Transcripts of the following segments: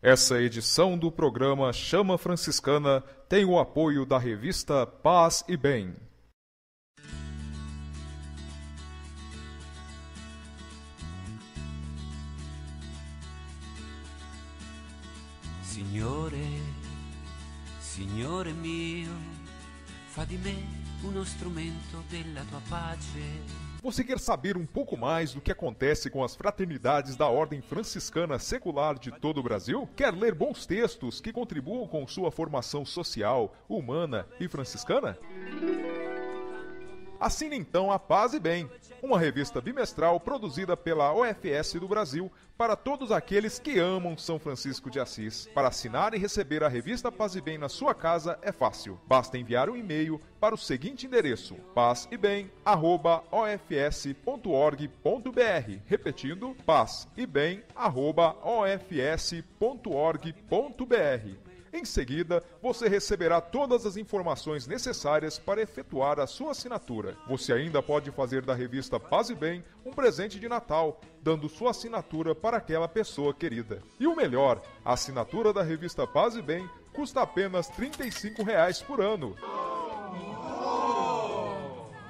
Essa edição do programa Chama Franciscana tem o apoio da revista Paz e Bem. Signore mio, fa di me uno strumento della tua pace. Você quer saber um pouco mais do que acontece com as fraternidades da Ordem Franciscana Secular de todo o Brasil? Quer ler bons textos que contribuam com sua formação social, humana e franciscana? Assine então a Paz e Bem, uma revista bimestral produzida pela OFS do Brasil para todos aqueles que amam São Francisco de Assis. Para assinar e receber a revista Paz e Bem na sua casa é fácil. Basta enviar um e-mail para o seguinte endereço: pazebem@ofs.org.br. Repetindo, pazebem@ofs.org.br. Em seguida, você receberá todas as informações necessárias para efetuar a sua assinatura. Você ainda pode fazer da revista Paz e Bem um presente de Natal, dando sua assinatura para aquela pessoa querida. E o melhor, a assinatura da revista Paz e Bem custa apenas R$ 35 por ano.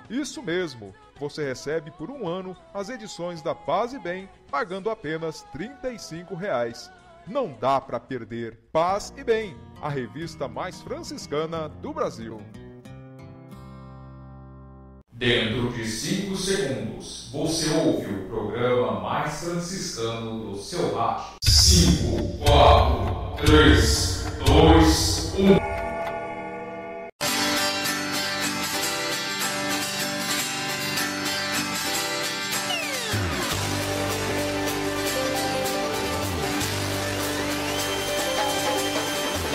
Isso mesmo, você recebe por um ano as edições da Paz e Bem, pagando apenas R$ 35. Não dá para perder. Paz e Bem, a revista mais franciscana do Brasil. Dentro de 5 segundos, você ouve o programa mais franciscano do seu rádio. 5, 4, 3, 2, 1...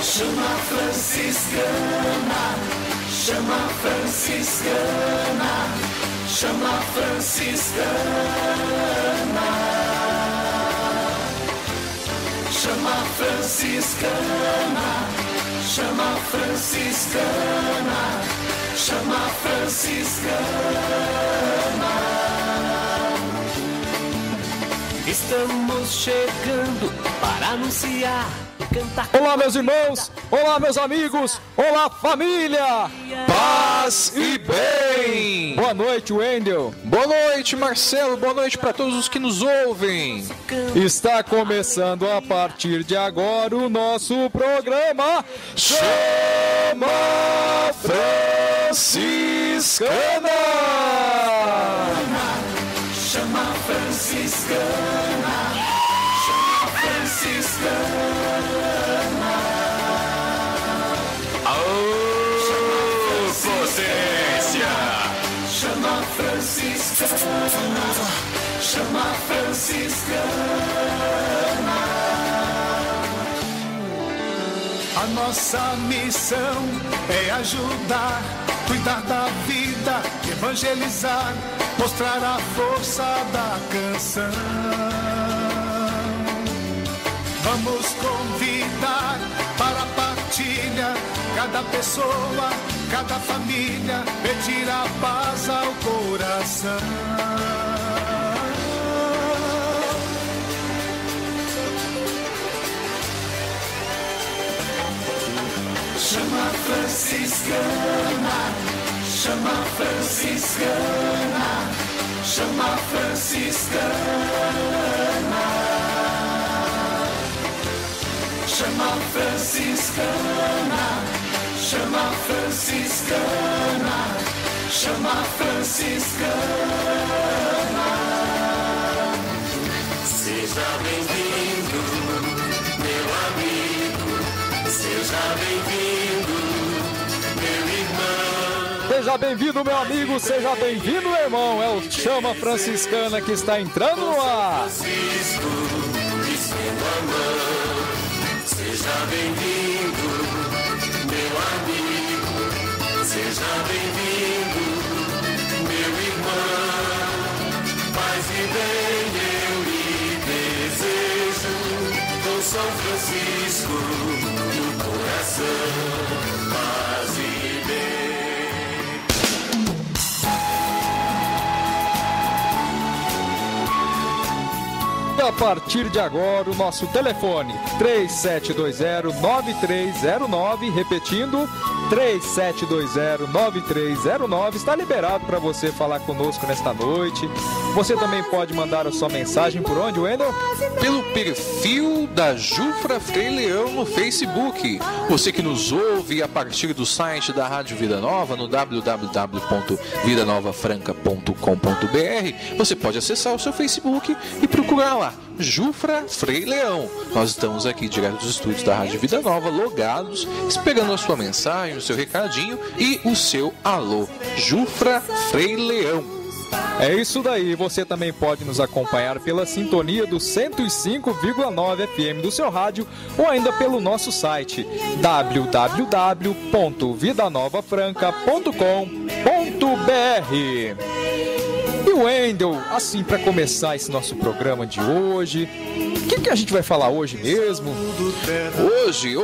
Chama franciscana, chama franciscana, chama franciscana, chama franciscana, chama franciscana, chama franciscana. Estamos chegando para anunciar. Olá, meus irmãos, olá, meus amigos, olá, família! Paz e Bem! Boa noite, Wendel. Boa noite, Marcelo. Boa noite para todos os que nos ouvem. Está começando a partir de agora o nosso programa Chama Franciscana! Chama franciscana, chama franciscana. Aô, potência! Chama franciscana, chama franciscana. A nossa missão é ajudar, cuidar da vida, evangelizar, mostrar a força da canção. Vamos convidar para a partilha, cada pessoa, cada família, pedir a paz ao coração. Chama franciscana, chama franciscana, chama franciscana, chama franciscana, chama franciscana, chama franciscana. Seja bem-vindo, meu amigo, seja bem-vindo, meu irmão. Seja bem-vindo, meu amigo, seja bem-vindo, meu irmão. É o Chama Franciscana que está entrando no ar. Francisco, estendo a mão. Seja bem-vindo, meu amigo, seja bem-vindo, meu irmão. Paz e bem eu lhe desejo, com São Francisco no coração. Paz e bem. a partir de agora, o nosso telefone 3720-9309, repetindo, 3720-9309, está liberado para você falar conosco nesta noite. Você também pode mandar a sua mensagem por onde, Wendel? Pelo perfil da Jufra Frei Leão no Facebook. Você que nos ouve a partir do site da Rádio Vida Nova, no www.vidanovafranca.com.br, você pode acessar o seu Facebook e procurar lá, Jufra Frei Leão. Nós estamos aqui direto dos estúdios da Rádio Vida Nova, logados, esperando a sua mensagem, o seu recadinho e o seu alô. Jufra Frei Leão. É isso daí, você também pode nos acompanhar pela sintonia do 105,9 FM do seu rádio ou ainda pelo nosso site www.vidanovafranca.com.br. E o Wendel, assim, para começar esse nosso programa de hoje, o que a gente vai falar hoje mesmo? Hoje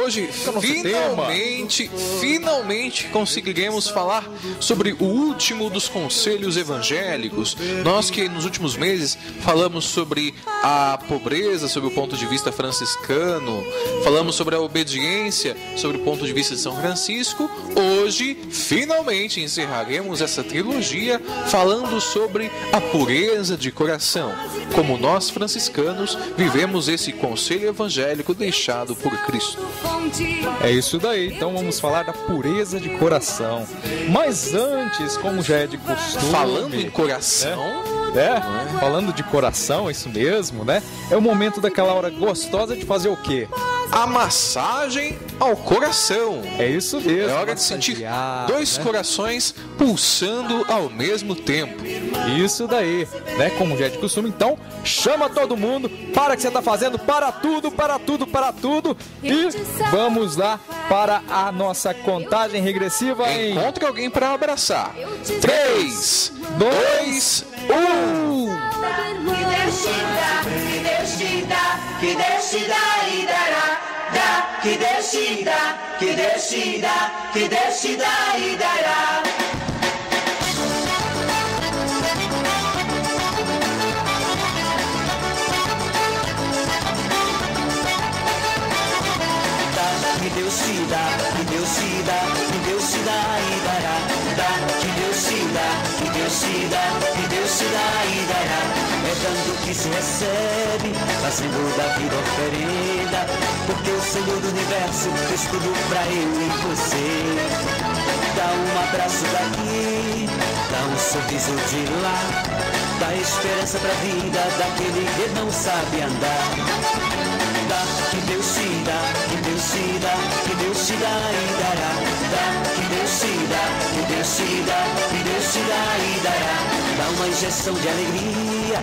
finalmente conseguiremos falar sobre o último dos conselhos evangélicos. Nós que nos últimos meses falamos sobre a pobreza, sobre o ponto de vista franciscano, falamos sobre a obediência, sobre o ponto de vista de São Francisco. Hoje, finalmente, encerraremos essa trilogia falando sobre a pureza de coração, como nós franciscanos vivemos esse conselho evangélico deixado por Cristo. É isso daí, então vamos falar da pureza de coração. Mas antes, como já é de costume... Falando em coração... Falando de coração, isso mesmo, né? É o momento daquela hora gostosa de fazer o quê? A massagem ao coração. É isso mesmo. É hora de sentir dois corações pulsando ao mesmo tempo. Isso daí, né? Como já é de costume, então chama todo mundo, para que você tá fazendo, para tudo. E vamos lá para a nossa contagem regressiva. Encontre alguém para abraçar. 3, 2, 1. Que decida e dará. Que decida e dará. Que Deus te dá e dará. Que Deus te dá e dará. É dando que se recebe, fazendo da vida oferenda, porque o Senhor do Universo fez tudo pra eu e você. Dá um abraço daqui, dá um sorriso de lá, dá esperança pra vida daquele que não sabe andar. Que Deus te dá e dará. Que Deus te dá e dará. Dá uma injeção de alegria,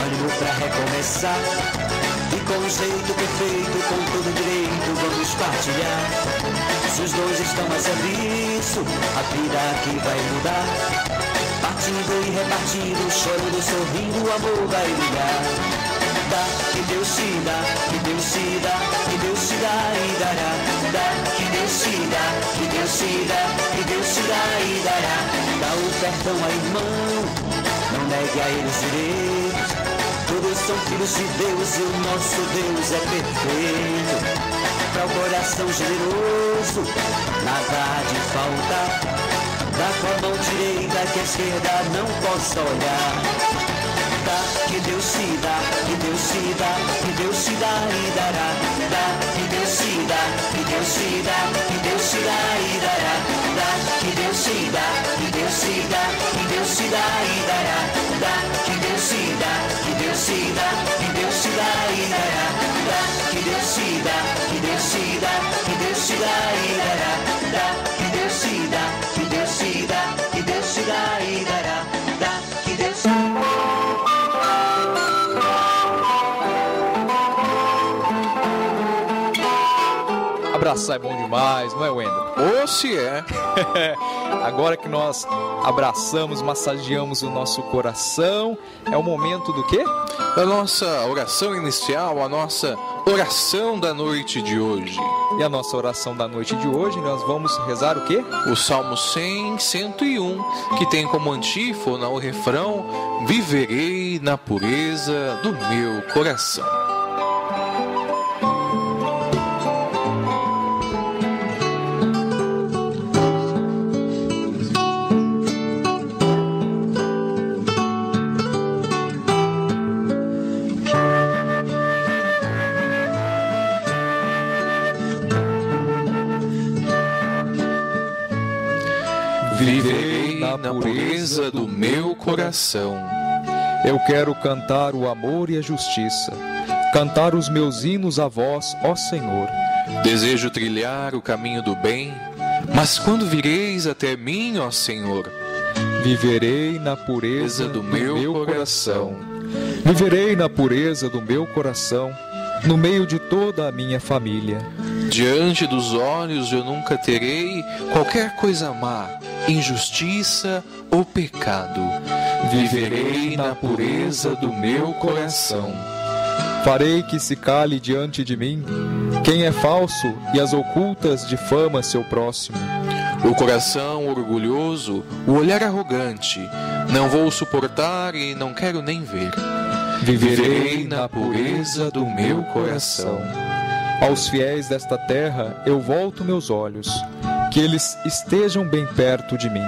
ânimo pra recomeçar. E com um jeito perfeito, com todo direito, vamos partilhar. Se os dois estão a serviço, a vida aqui vai mudar. Partindo e repartindo, chorando, sorrindo, o amor vai brilhar. Que Deus te dá e dará. Que Deus te dá e dará. Dá o perdão ao irmão, não negue a eles direitos. Todos são filhos de Deus e o nosso Deus é perfeito. Para o coração generoso, nada há de faltar. Dá com a mão direita que a esquerda não possa olhar. Que Deus te dá e dará. Que Deus te dá e dará. Que Deus te dá e dará. Que Deus te dá e dará. Que Deus te dá e dará. Que Deus te dá e dará. Que Deus te dá. Abraçar é bom demais, não é, Wendel? Ou se é. Agora que nós abraçamos, massageamos o nosso coração, é o momento do quê? Da nossa oração inicial, a nossa oração da noite de hoje. E a nossa oração da noite de hoje, nós vamos rezar o quê? O Salmo 100, 101, que tem como antífona o refrão: viverei na pureza do meu coração. Viverei na pureza do meu coração. Eu quero cantar o amor e a justiça, cantar os meus hinos a vós, ó Senhor. Desejo trilhar o caminho do bem, mas quando vireis até mim, ó Senhor? Viverei na pureza do meu coração. Viverei na pureza do meu coração, no meio de toda a minha família. Diante dos olhos eu nunca terei qualquer coisa má, injustiça ou pecado. Viverei na pureza do meu coração. Farei que se cale diante de mim quem é falso e as ocultas difama seu próximo. O coração orgulhoso, o olhar arrogante, não vou suportar e não quero nem ver. Viverei na pureza do meu coração. Aos fiéis desta terra eu volto meus olhos, que eles estejam bem perto de mim.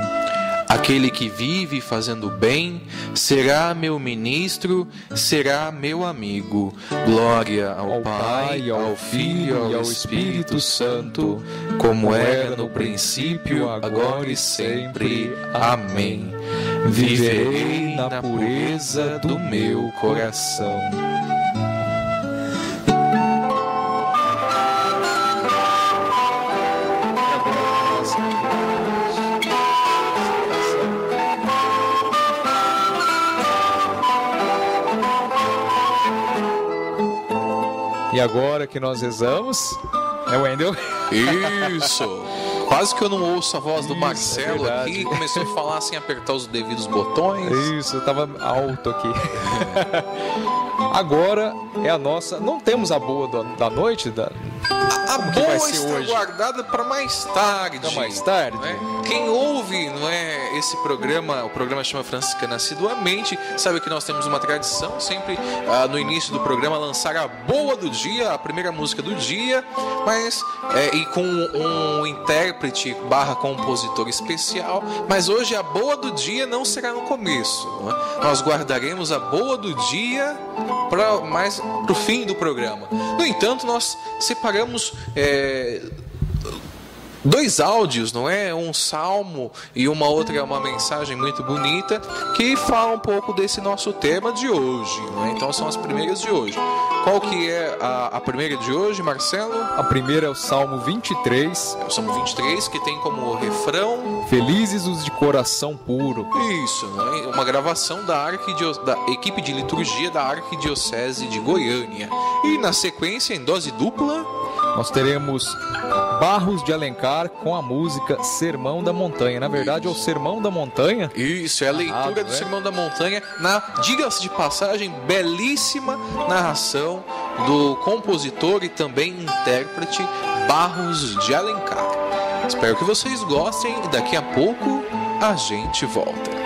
Aquele que vive fazendo bem será meu ministro, será meu amigo. Glória ao Pai, ao Filho e ao Espírito Santo, como era no princípio, agora e sempre. Amém. Viverei na pureza do meu coração. E agora que nós rezamos, Wendel? Isso! Quase que eu não ouço a voz do Marcelo aqui, começou a falar sem apertar os devidos botões. Isso, eu tava alto aqui. Agora é a nossa... Não temos a boa da noite? A boa está hoje? Guardada para mais tarde. Para mais tarde? Né? Quem ouve, não é, esse programa, o programa chama Franciscana assiduamente, sabe que nós temos uma tradição sempre no início do programa lançar a boa do dia, a primeira música do dia, mas e com um intérprete / compositor especial. Mas hoje a boa do dia não será no começo. Não é? Nós guardaremos a boa do dia para mais pro fim do programa. No entanto, nós separamos dois áudios, não é? Um salmo e uma outra é uma mensagem muito bonita que fala um pouco desse nosso tema de hoje, não é? Então são as primeiras de hoje. Qual que é a primeira de hoje, Marcelo? A primeira é o Salmo 23. É o Salmo 23, que tem como refrão: felizes os de coração puro. Isso, não é? Uma gravação da equipe de liturgia da Arquidiocese de Goiânia. E na sequência, em dose dupla, nós teremos Barros de Alencar com a música Sermão da Montanha. Na verdade, é o Sermão da Montanha. Isso, é a leitura do Sermão da Montanha na, diga-se de passagem, belíssima narração do compositor e também intérprete Barros de Alencar. Espero que vocês gostem e daqui a pouco a gente volta.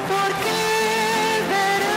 Porque verán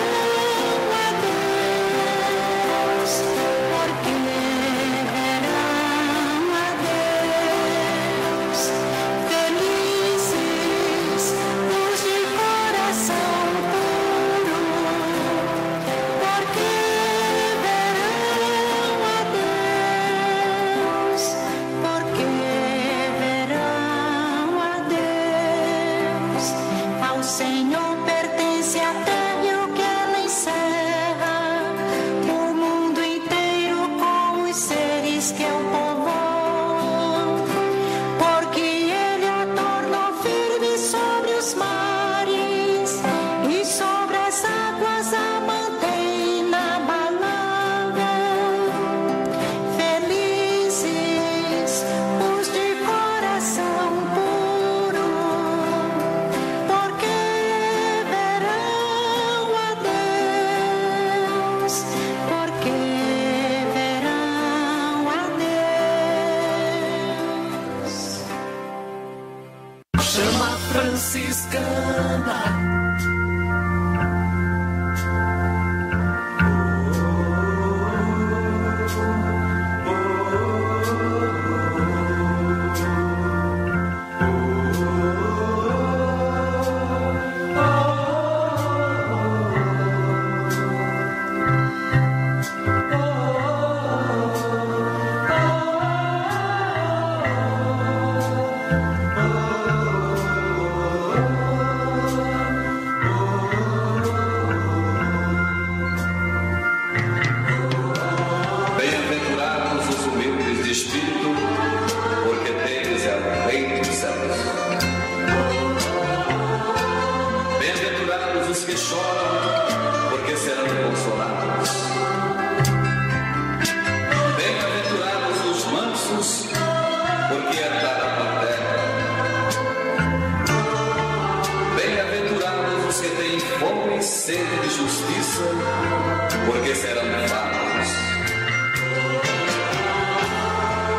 fome e sede de justiça, porque serão fartos.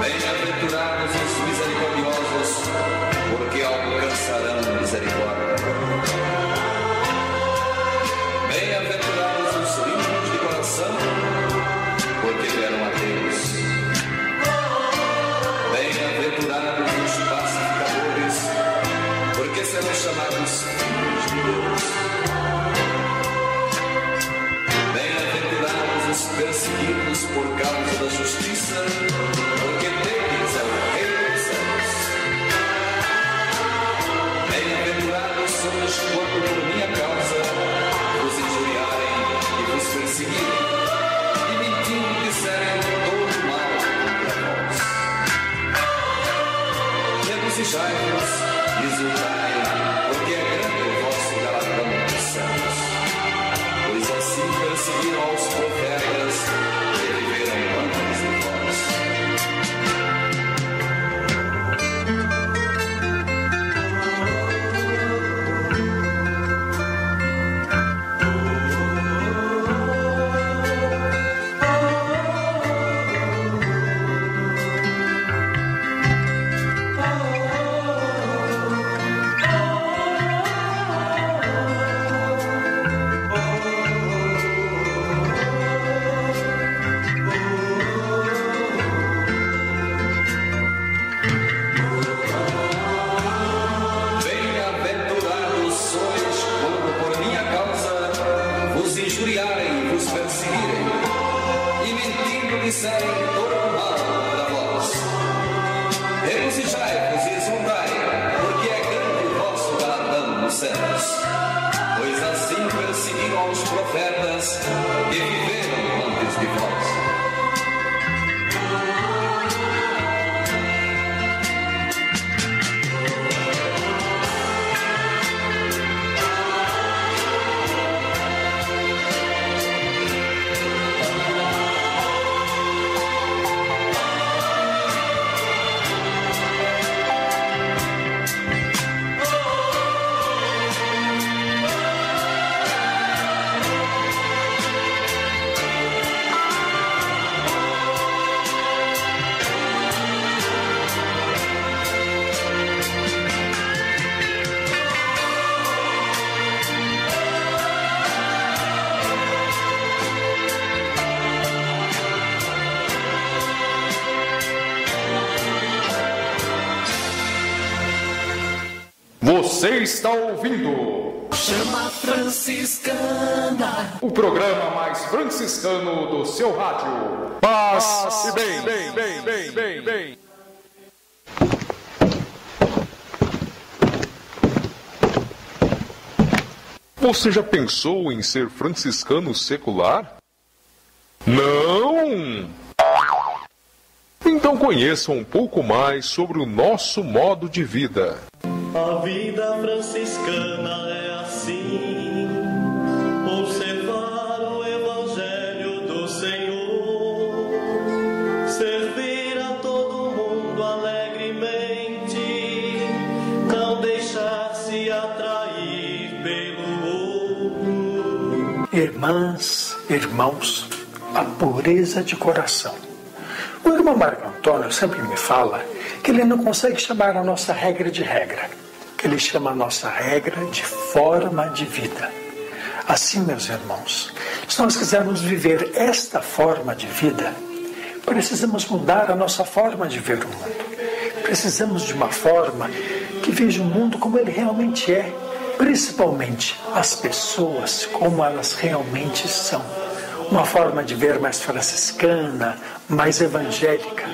Bem-aventurados os misericordiosos, porque alcançarão misericórdia. Bem-aventurados os limpos de coração, porque verão a Deus. Bem-aventurados os pacificadores, porque serão chamados filhos de Deus. Bem-aventurados os perseguidos por causa da justiça, porque deles é o reino dos céus. Bem-aventurados sois quando por minha causa vos injuriarem e vos perseguirem, e mentindo disserem todo mal contra vós. Regozijai-vos, exultai, porque é grande o vosso galardão dos céus. Pois assim perseguiram aos profetas que viveram antes de vós. Bem-aventurados sois quando por minha causa vos injuriarem e vos perseguirem, e mentindo disserem todo mal contra vós. Regozijai-vos e exultai, porque é grande o vosso galardão nos céus. Pois assim perseguiram aos profetas que viveram antes de vós. Você está ouvindo Chama Franciscana. o programa mais franciscano do seu rádio. Paz e bem. Você já pensou em ser franciscano secular? Não! Então conheça um pouco mais sobre o nosso modo de vida. A vida franciscana é assim, observar o Evangelho do Senhor, servir a todo mundo alegremente, não deixar-se atrair pelo outro. Irmãs, irmãos, a pureza de coração. O irmão Marco Antônio sempre me fala que ele não consegue chamar a nossa regra de regra, que ele chama a nossa regra de forma de vida. Assim, meus irmãos, se nós quisermos viver esta forma de vida, precisamos mudar a nossa forma de ver o mundo. Precisamos de uma forma que veja o mundo como ele realmente é, principalmente as pessoas como elas realmente são. Uma forma de ver mais franciscana, mais evangélica.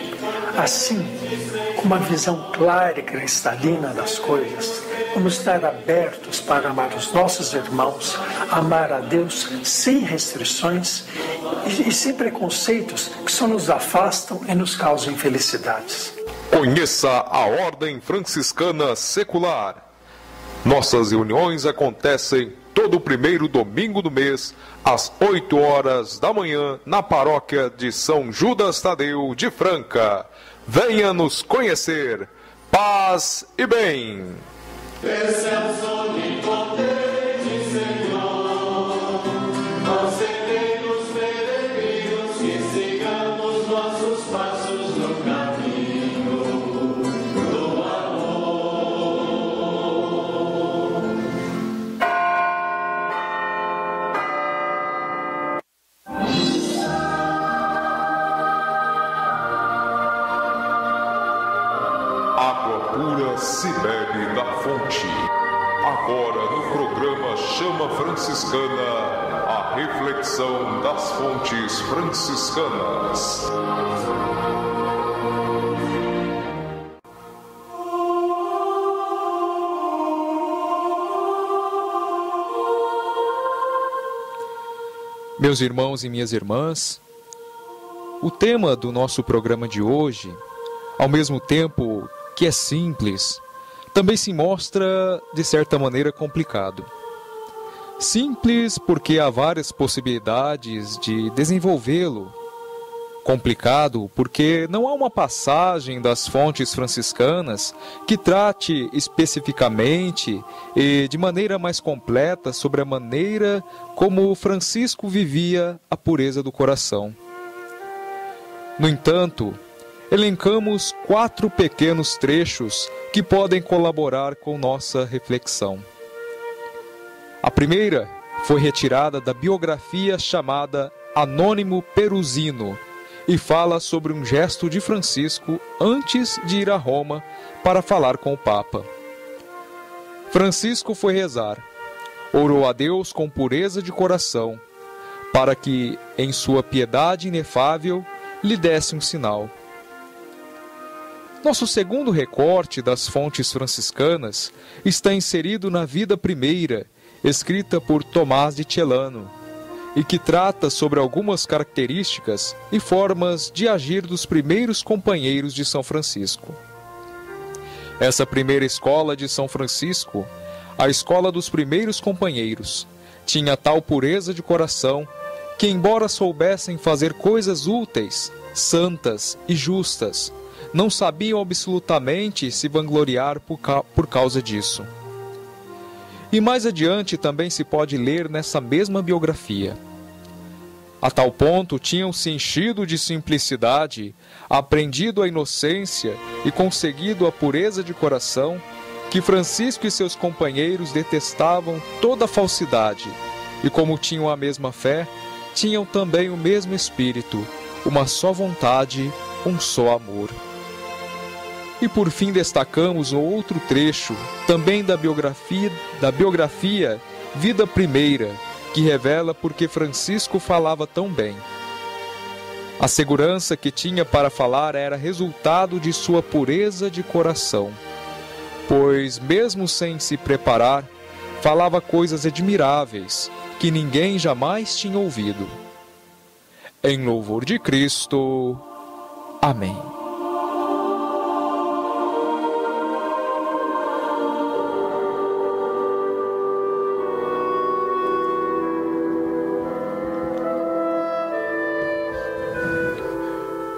Assim, com uma visão clara e cristalina das coisas, vamos estar abertos para amar os nossos irmãos, amar a Deus sem restrições e sem preconceitos que só nos afastam e nos causam infelicidades. Conheça a Ordem Franciscana Secular. Nossas reuniões acontecem todo primeiro domingo do mês, às 8 horas da manhã, na paróquia de São Judas Tadeu de Franca. Venha nos conhecer. Paz e bem. Excelso onipotente Senhor. Franciscana, a reflexão das fontes franciscanas. Meus irmãos e minhas irmãs, o tema do nosso programa de hoje, ao mesmo tempo que é simples, também se mostra, de certa maneira, complicado. Simples porque há várias possibilidades de desenvolvê-lo. Complicado porque não há uma passagem das fontes franciscanas que trate especificamente e de maneira mais completa sobre a maneira como Francisco vivia a pureza do coração. No entanto, elencamos 4 pequenos trechos que podem colaborar com nossa reflexão. A primeira foi retirada da biografia chamada Anônimo Peruzino e fala sobre um gesto de Francisco antes de ir a Roma para falar com o Papa. Francisco foi rezar, orou a Deus com pureza de coração, para que, em sua piedade inefável, lhe desse um sinal. Nosso segundo recorte das fontes franciscanas está inserido na Vida Primeira, escrita por Tomás de Celano, e que trata sobre algumas características e formas de agir dos primeiros companheiros de São Francisco. Essa primeira escola de São Francisco, a escola dos primeiros companheiros, tinha tal pureza de coração que, embora soubessem fazer coisas úteis, santas e justas, não sabiam absolutamente se vangloriar por causa disso. E mais adiante também se pode ler nessa mesma biografia. A tal ponto tinham se enchido de simplicidade, aprendido a inocência e conseguido a pureza de coração, que Francisco e seus companheiros detestavam toda falsidade, e como tinham a mesma fé, tinham também o mesmo espírito, uma só vontade, um só amor. E por fim destacamos um outro trecho, também da biografia Vida Primeira, que revela por que Francisco falava tão bem. A segurança que tinha para falar era resultado de sua pureza de coração, pois, mesmo sem se preparar, falava coisas admiráveis que ninguém jamais tinha ouvido. Em louvor de Cristo. Amém.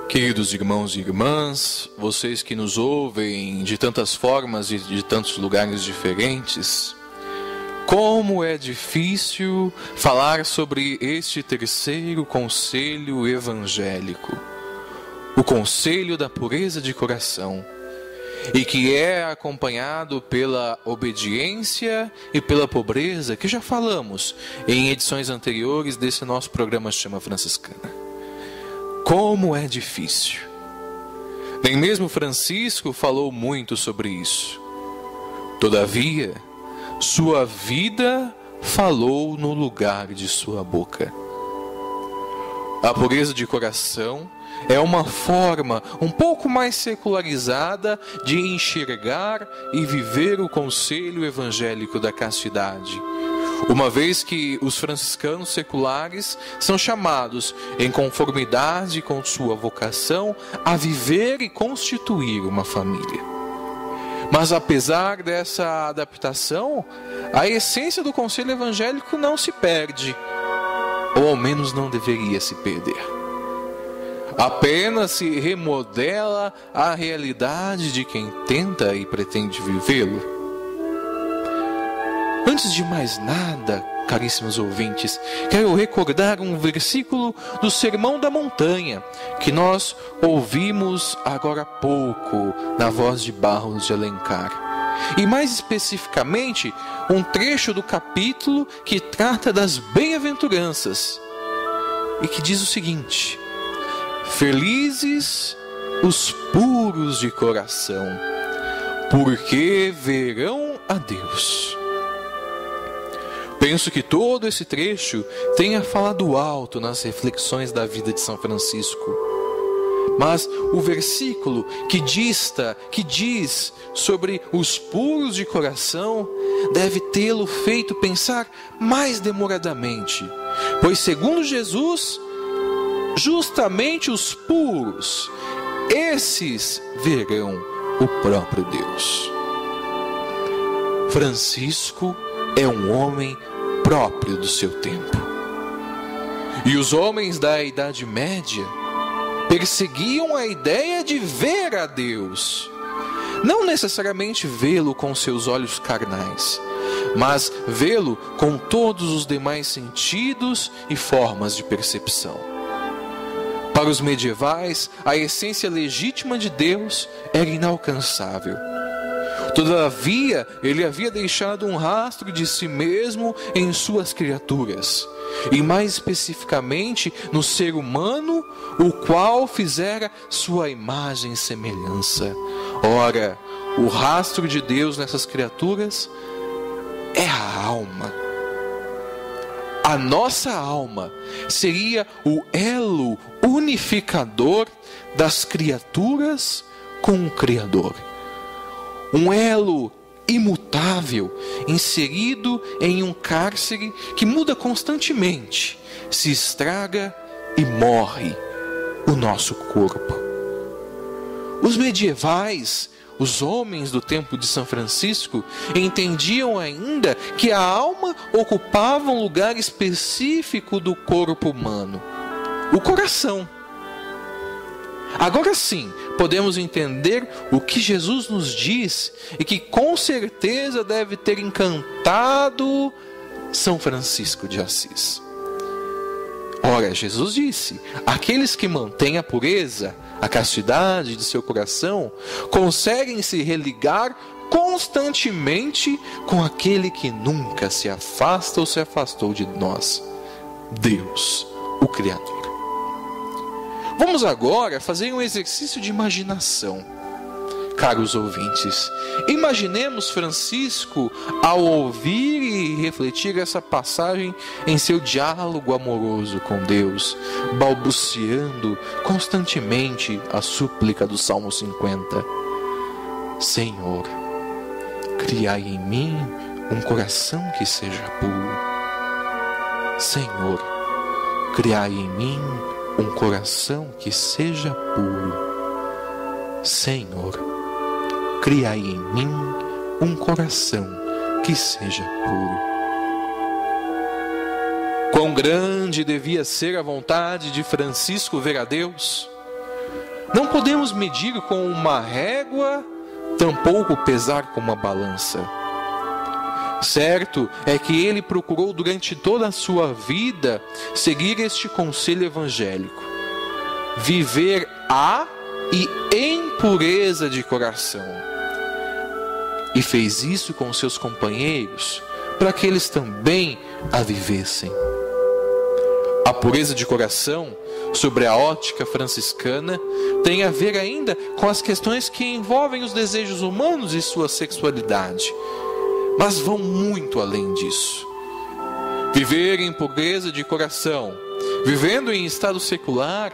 Queridos irmãos e irmãs, vocês que nos ouvem de tantas formas e de tantos lugares diferentes, como é difícil falar sobre este terceiro conselho evangélico, o conselho da pureza de coração, e que é acompanhado pela obediência e pela pobreza, que já falamos em edições anteriores desse nosso programa Chama Franciscana. Como é difícil. Nem mesmo Francisco falou muito sobre isso. Todavia, sua vida falou no lugar de sua boca. A pureza de coração é uma forma um pouco mais secularizada de enxergar e viver o conselho evangélico da castidade, uma vez que os franciscanos seculares são chamados, em conformidade com sua vocação, a viver e constituir uma família. Mas apesar dessa adaptação, a essência do conselho evangélico não se perde, ou ao menos não deveria se perder. Apenas se remodela a realidade de quem tenta e pretende vivê-lo. Antes de mais nada, caríssimos ouvintes, quero recordar um versículo do Sermão da Montanha, que nós ouvimos agora há pouco, na voz de Barros de Alencar. E mais especificamente, um trecho do capítulo que trata das bem-aventuranças, e que diz o seguinte: felizes os puros de coração, porque verão a Deus. Penso que todo esse trecho tenha falado alto nas reflexões da vida de São Francisco. Mas o versículo que diz sobre os puros de coração deve tê-lo feito pensar mais demoradamente. Pois, segundo Jesus, justamente os puros, esses verão o próprio Deus. Francisco é um homem próprio do seu tempo. E os homens da Idade Média perseguiam a ideia de ver a Deus. Não necessariamente vê-lo com seus olhos carnais, mas vê-lo com todos os demais sentidos e formas de percepção. Para os medievais, a essência legítima de Deus era inalcançável. Todavia, ele havia deixado um rastro de si mesmo em suas criaturas, e mais especificamente no ser humano, o qual fizera sua imagem e semelhança. Ora, o rastro de Deus nessas criaturas é a alma. A nossa alma seria o elo unificador das criaturas com o Criador. Um elo imutável, inserido em um cárcere que muda constantemente, se estraga e morre o nosso corpo. Os medievais, os homens do tempo de São Francisco, entendiam ainda que a alma ocupava um lugar específico do corpo humano, o coração. Agora sim, podemos entender o que Jesus nos diz e que com certeza deve ter encantado São Francisco de Assis. Ora, Jesus disse: aqueles que mantêm a pureza, a castidade de seu coração, conseguem se religar constantemente com aquele que nunca se afasta ou se afastou de nós, Deus, o Criador. Vamos agora fazer um exercício de imaginação, caros ouvintes. Imaginemos Francisco ao ouvir e refletir essa passagem em seu diálogo amoroso com Deus, balbuciando constantemente a súplica do Salmo 50. Senhor, criai em mim um coração que seja puro. Senhor, criai em mim um coração que seja puro. Senhor, criai em mim um coração que seja puro. Quão grande devia ser a vontade de Francisco ver a Deus? Não podemos medir com uma régua, tampouco pesar com uma balança. Certo é que ele procurou durante toda a sua vida seguir este conselho evangélico: viver a e em pureza de coração. E fez isso com seus companheiros, para que eles também a vivessem. A pureza de coração, sobre a ótica franciscana, tem a ver ainda com as questões que envolvem os desejos humanos e sua sexualidade, mas vão muito além disso. Viver em pureza de coração, vivendo em estado secular,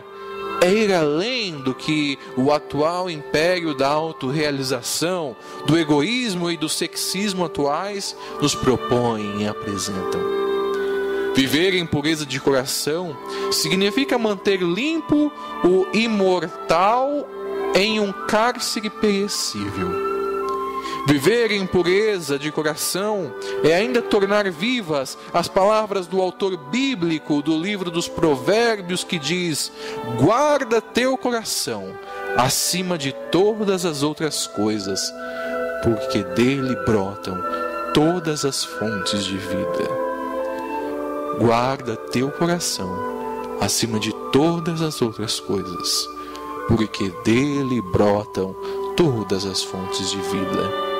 é ir além do que o atual império da autorrealização, do egoísmo e do sexismo atuais nos propõem e apresentam. Viver em pureza de coração significa manter limpo o imortal em um cárcere perecível. Viver em pureza de coração é ainda tornar vivas as palavras do autor bíblico do livro dos Provérbios, que diz: guarda teu coração acima de todas as outras coisas, porque dele brotam todas as fontes de vida. Guarda teu coração acima de todas as outras coisas, porque dele brotam todas as fontes de vida.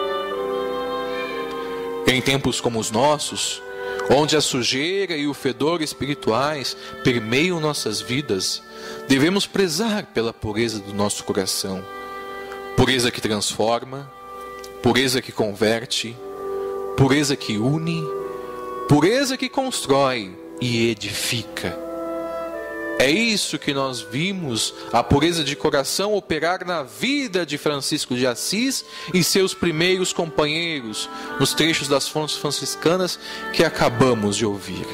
Em tempos como os nossos, onde a sujeira e o fedor espirituais permeiam nossas vidas, devemos prezar pela pureza do nosso coração. Pureza que transforma, pureza que converte, pureza que une, Pureza que constrói e edifica. É isso que nós vimos a pureza de coração operar na vida de Francisco de Assis e seus primeiros companheiros, nos trechos das fontes franciscanas que acabamos de ouvir.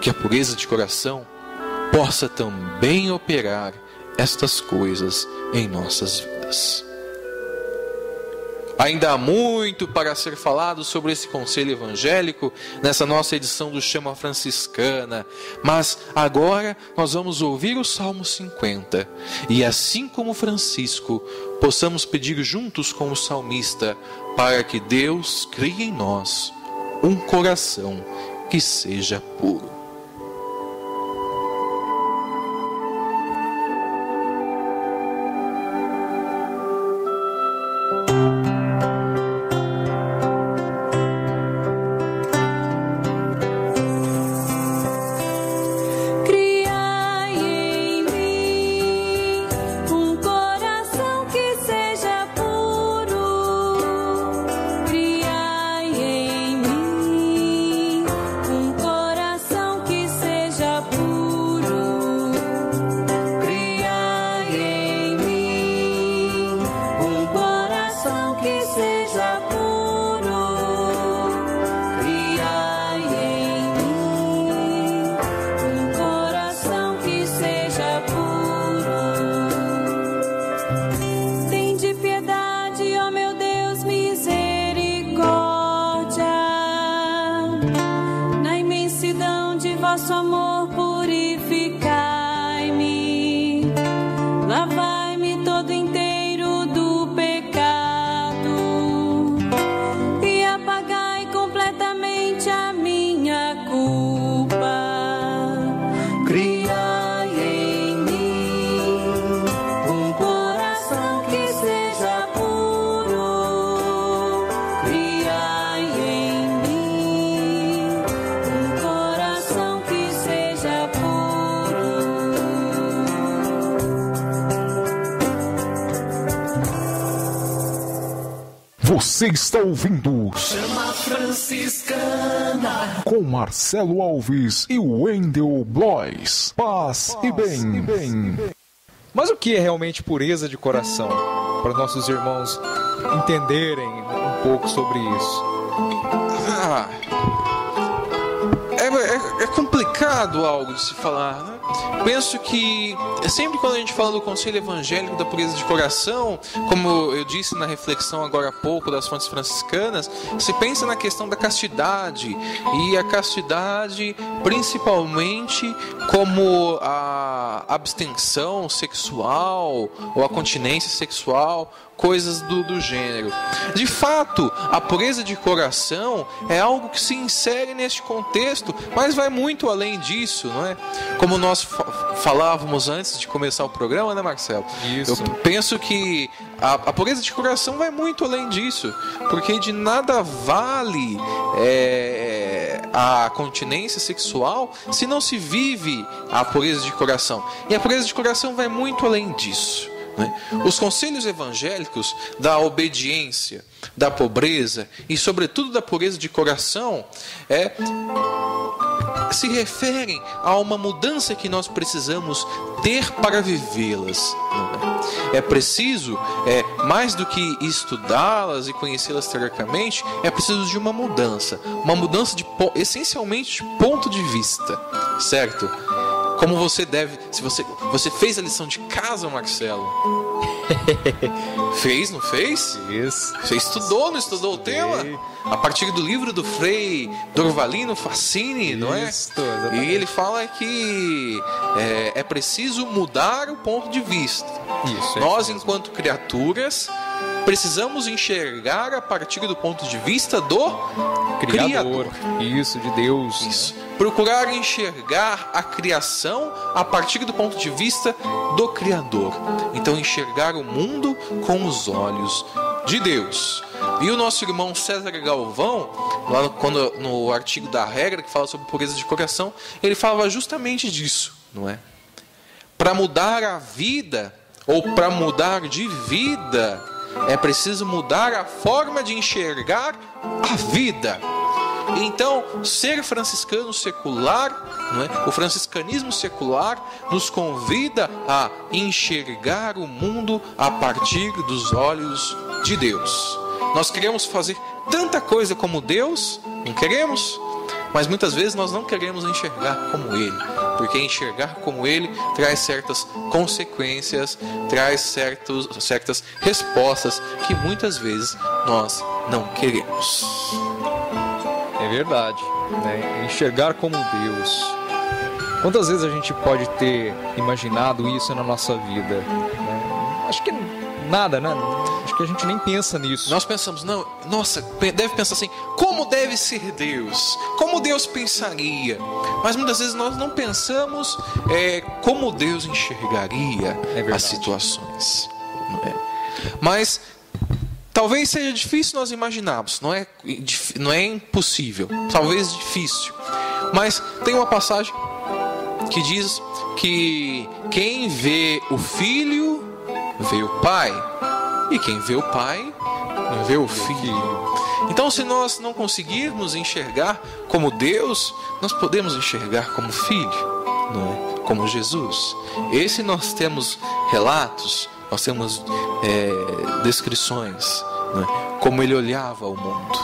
Que a pureza de coração possa também operar estas coisas em nossas vidas. Ainda há muito para ser falado sobre esse conselho evangélico nessa nossa edição do Chama Franciscana, mas agora nós vamos ouvir o Salmo 50 e, assim como Francisco, possamos pedir juntos com o salmista para que Deus crie em nós um coração que seja puro. vosso amor purificai-me, lavai-me todo inteiro do pecado e apagai completamente a minha culpa. Criai em mim um coração que seja puro. Criai em mim um coração que seja puro. Você está ouvindo Chama Franciscana com Marcelo Alves e Wendel Blois. Paz e bem. Mas o que é realmente pureza de coração? Para nossos irmãos entenderem um pouco sobre isso. É complicado algo de se falar, né? Penso que sempre quando a gente fala do conselho evangélico da pureza de coração, como eu disse na reflexão agora há pouco das fontes franciscanas, se pensa na questão da castidade, e a castidade principalmente como a abstenção sexual ou a continência sexual, coisas do gênero. De fato, a pureza de coração é algo que se insere neste contexto, mas vai muito além disso, não é? Como nós falávamos antes de começar o programa, né, Marcelo? Isso. Eu penso que a pureza de coração vai muito além disso, porque de nada vale a continência sexual se não se vive a pureza de coração. E a pureza de coração vai muito além disso. Os conselhos evangélicos da obediência, da pobreza e sobretudo da pureza de coração se referem a uma mudança que nós precisamos ter para vivê-las. É preciso, mais do que estudá-las e conhecê-las teoricamente, é preciso de uma mudança essencialmente de ponto de vista, certo? Como você deve... Se você fez a lição de casa, Marcelo? Fez, não fez? Isso. Você estudou, não estudou o tema? A partir do livro do Frei Dorvalino Facini, não é? Exatamente. E ele fala que é preciso mudar o ponto de vista. Isso. Nós, enquanto criaturas, precisamos enxergar a partir do ponto de vista do Criador. Isso, de Deus. Isso. Procurar enxergar a criação a partir do ponto de vista do Criador. Então, enxergar o mundo com os olhos de Deus. E o nosso irmão César Galvão, lá no artigo da Regra, que fala sobre pureza de coração, ele falava justamente disso, não é? Para mudar a vida, ou para mudar de vida, é preciso mudar a forma de enxergar a vida. Então, ser franciscano secular, não é? O franciscanismo secular nos convida a enxergar o mundo a partir dos olhos de Deus. Nós queremos fazer tanta coisa como Deus, não queremos? Mas muitas vezes nós não queremos enxergar como Ele, porque enxergar como Ele traz certas consequências, traz certas respostas que muitas vezes nós não queremos. É verdade, né? Enxergar como Deus. Quantas vezes a gente pode ter imaginado isso na nossa vida? Né? Acho que nada, né? Acho que a gente nem pensa nisso. Nós pensamos, não, nossa, deve pensar assim, como deve ser Deus? Como Deus pensaria? Mas muitas vezes nós não pensamos como Deus enxergaria as situações. Não é? Mas talvez seja difícil nós imaginarmos, não é impossível, talvez difícil. Mas tem uma passagem que diz que quem vê o Filho vê o Pai, e quem vê o Pai vê o Filho. Então, se nós não conseguirmos enxergar como Deus, nós podemos enxergar como Filho, não é? Como Jesus. Esse nós temos relatos, nós temos descrições, não é? Como ele olhava o mundo,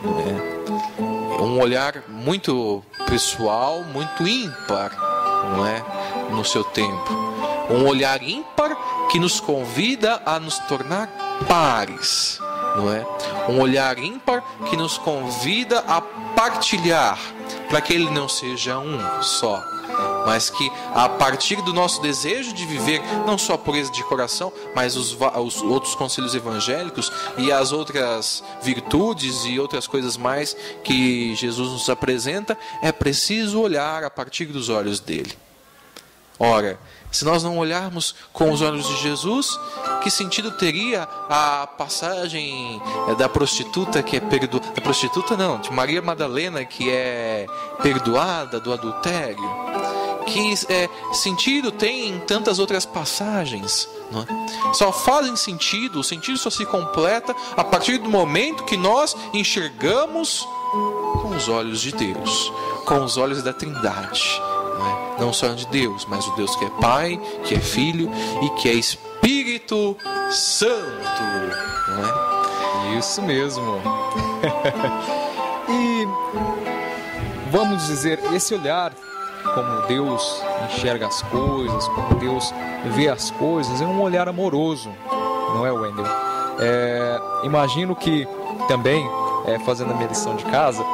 não é? Um olhar muito pessoal, muito ímpar, não é? No seu tempo. Um olhar ímpar que nos convida a nos tornar pares, não é? Um olhar ímpar que nos convida a partilhar, para que ele não seja um só, mas que a partir do nosso desejo de viver não só a pureza de coração, mas os outros conselhos evangélicos e as outras virtudes e outras coisas mais que Jesus nos apresenta, é preciso olhar a partir dos olhos dele. Ora, se nós não olharmos com os olhos de Jesus, que sentido teria a passagem da prostituta que é perdoada? Da prostituta não, de Maria Madalena, que é perdoada do adultério? Que sentido tem em tantas outras passagens? Não é? Só fazem sentido, o sentido só se completa a partir do momento que nós enxergamos com os olhos de Deus, com os olhos da Trindade. Não só de Deus, mas o Deus que é Pai, que é Filho e que é Espírito Santo, não é? Isso mesmo. E vamos dizer, esse olhar, como Deus enxerga as coisas, como Deus vê as coisas, é um olhar amoroso, não é, Wendel? Imagino que também, fazendo a minha lição de casa,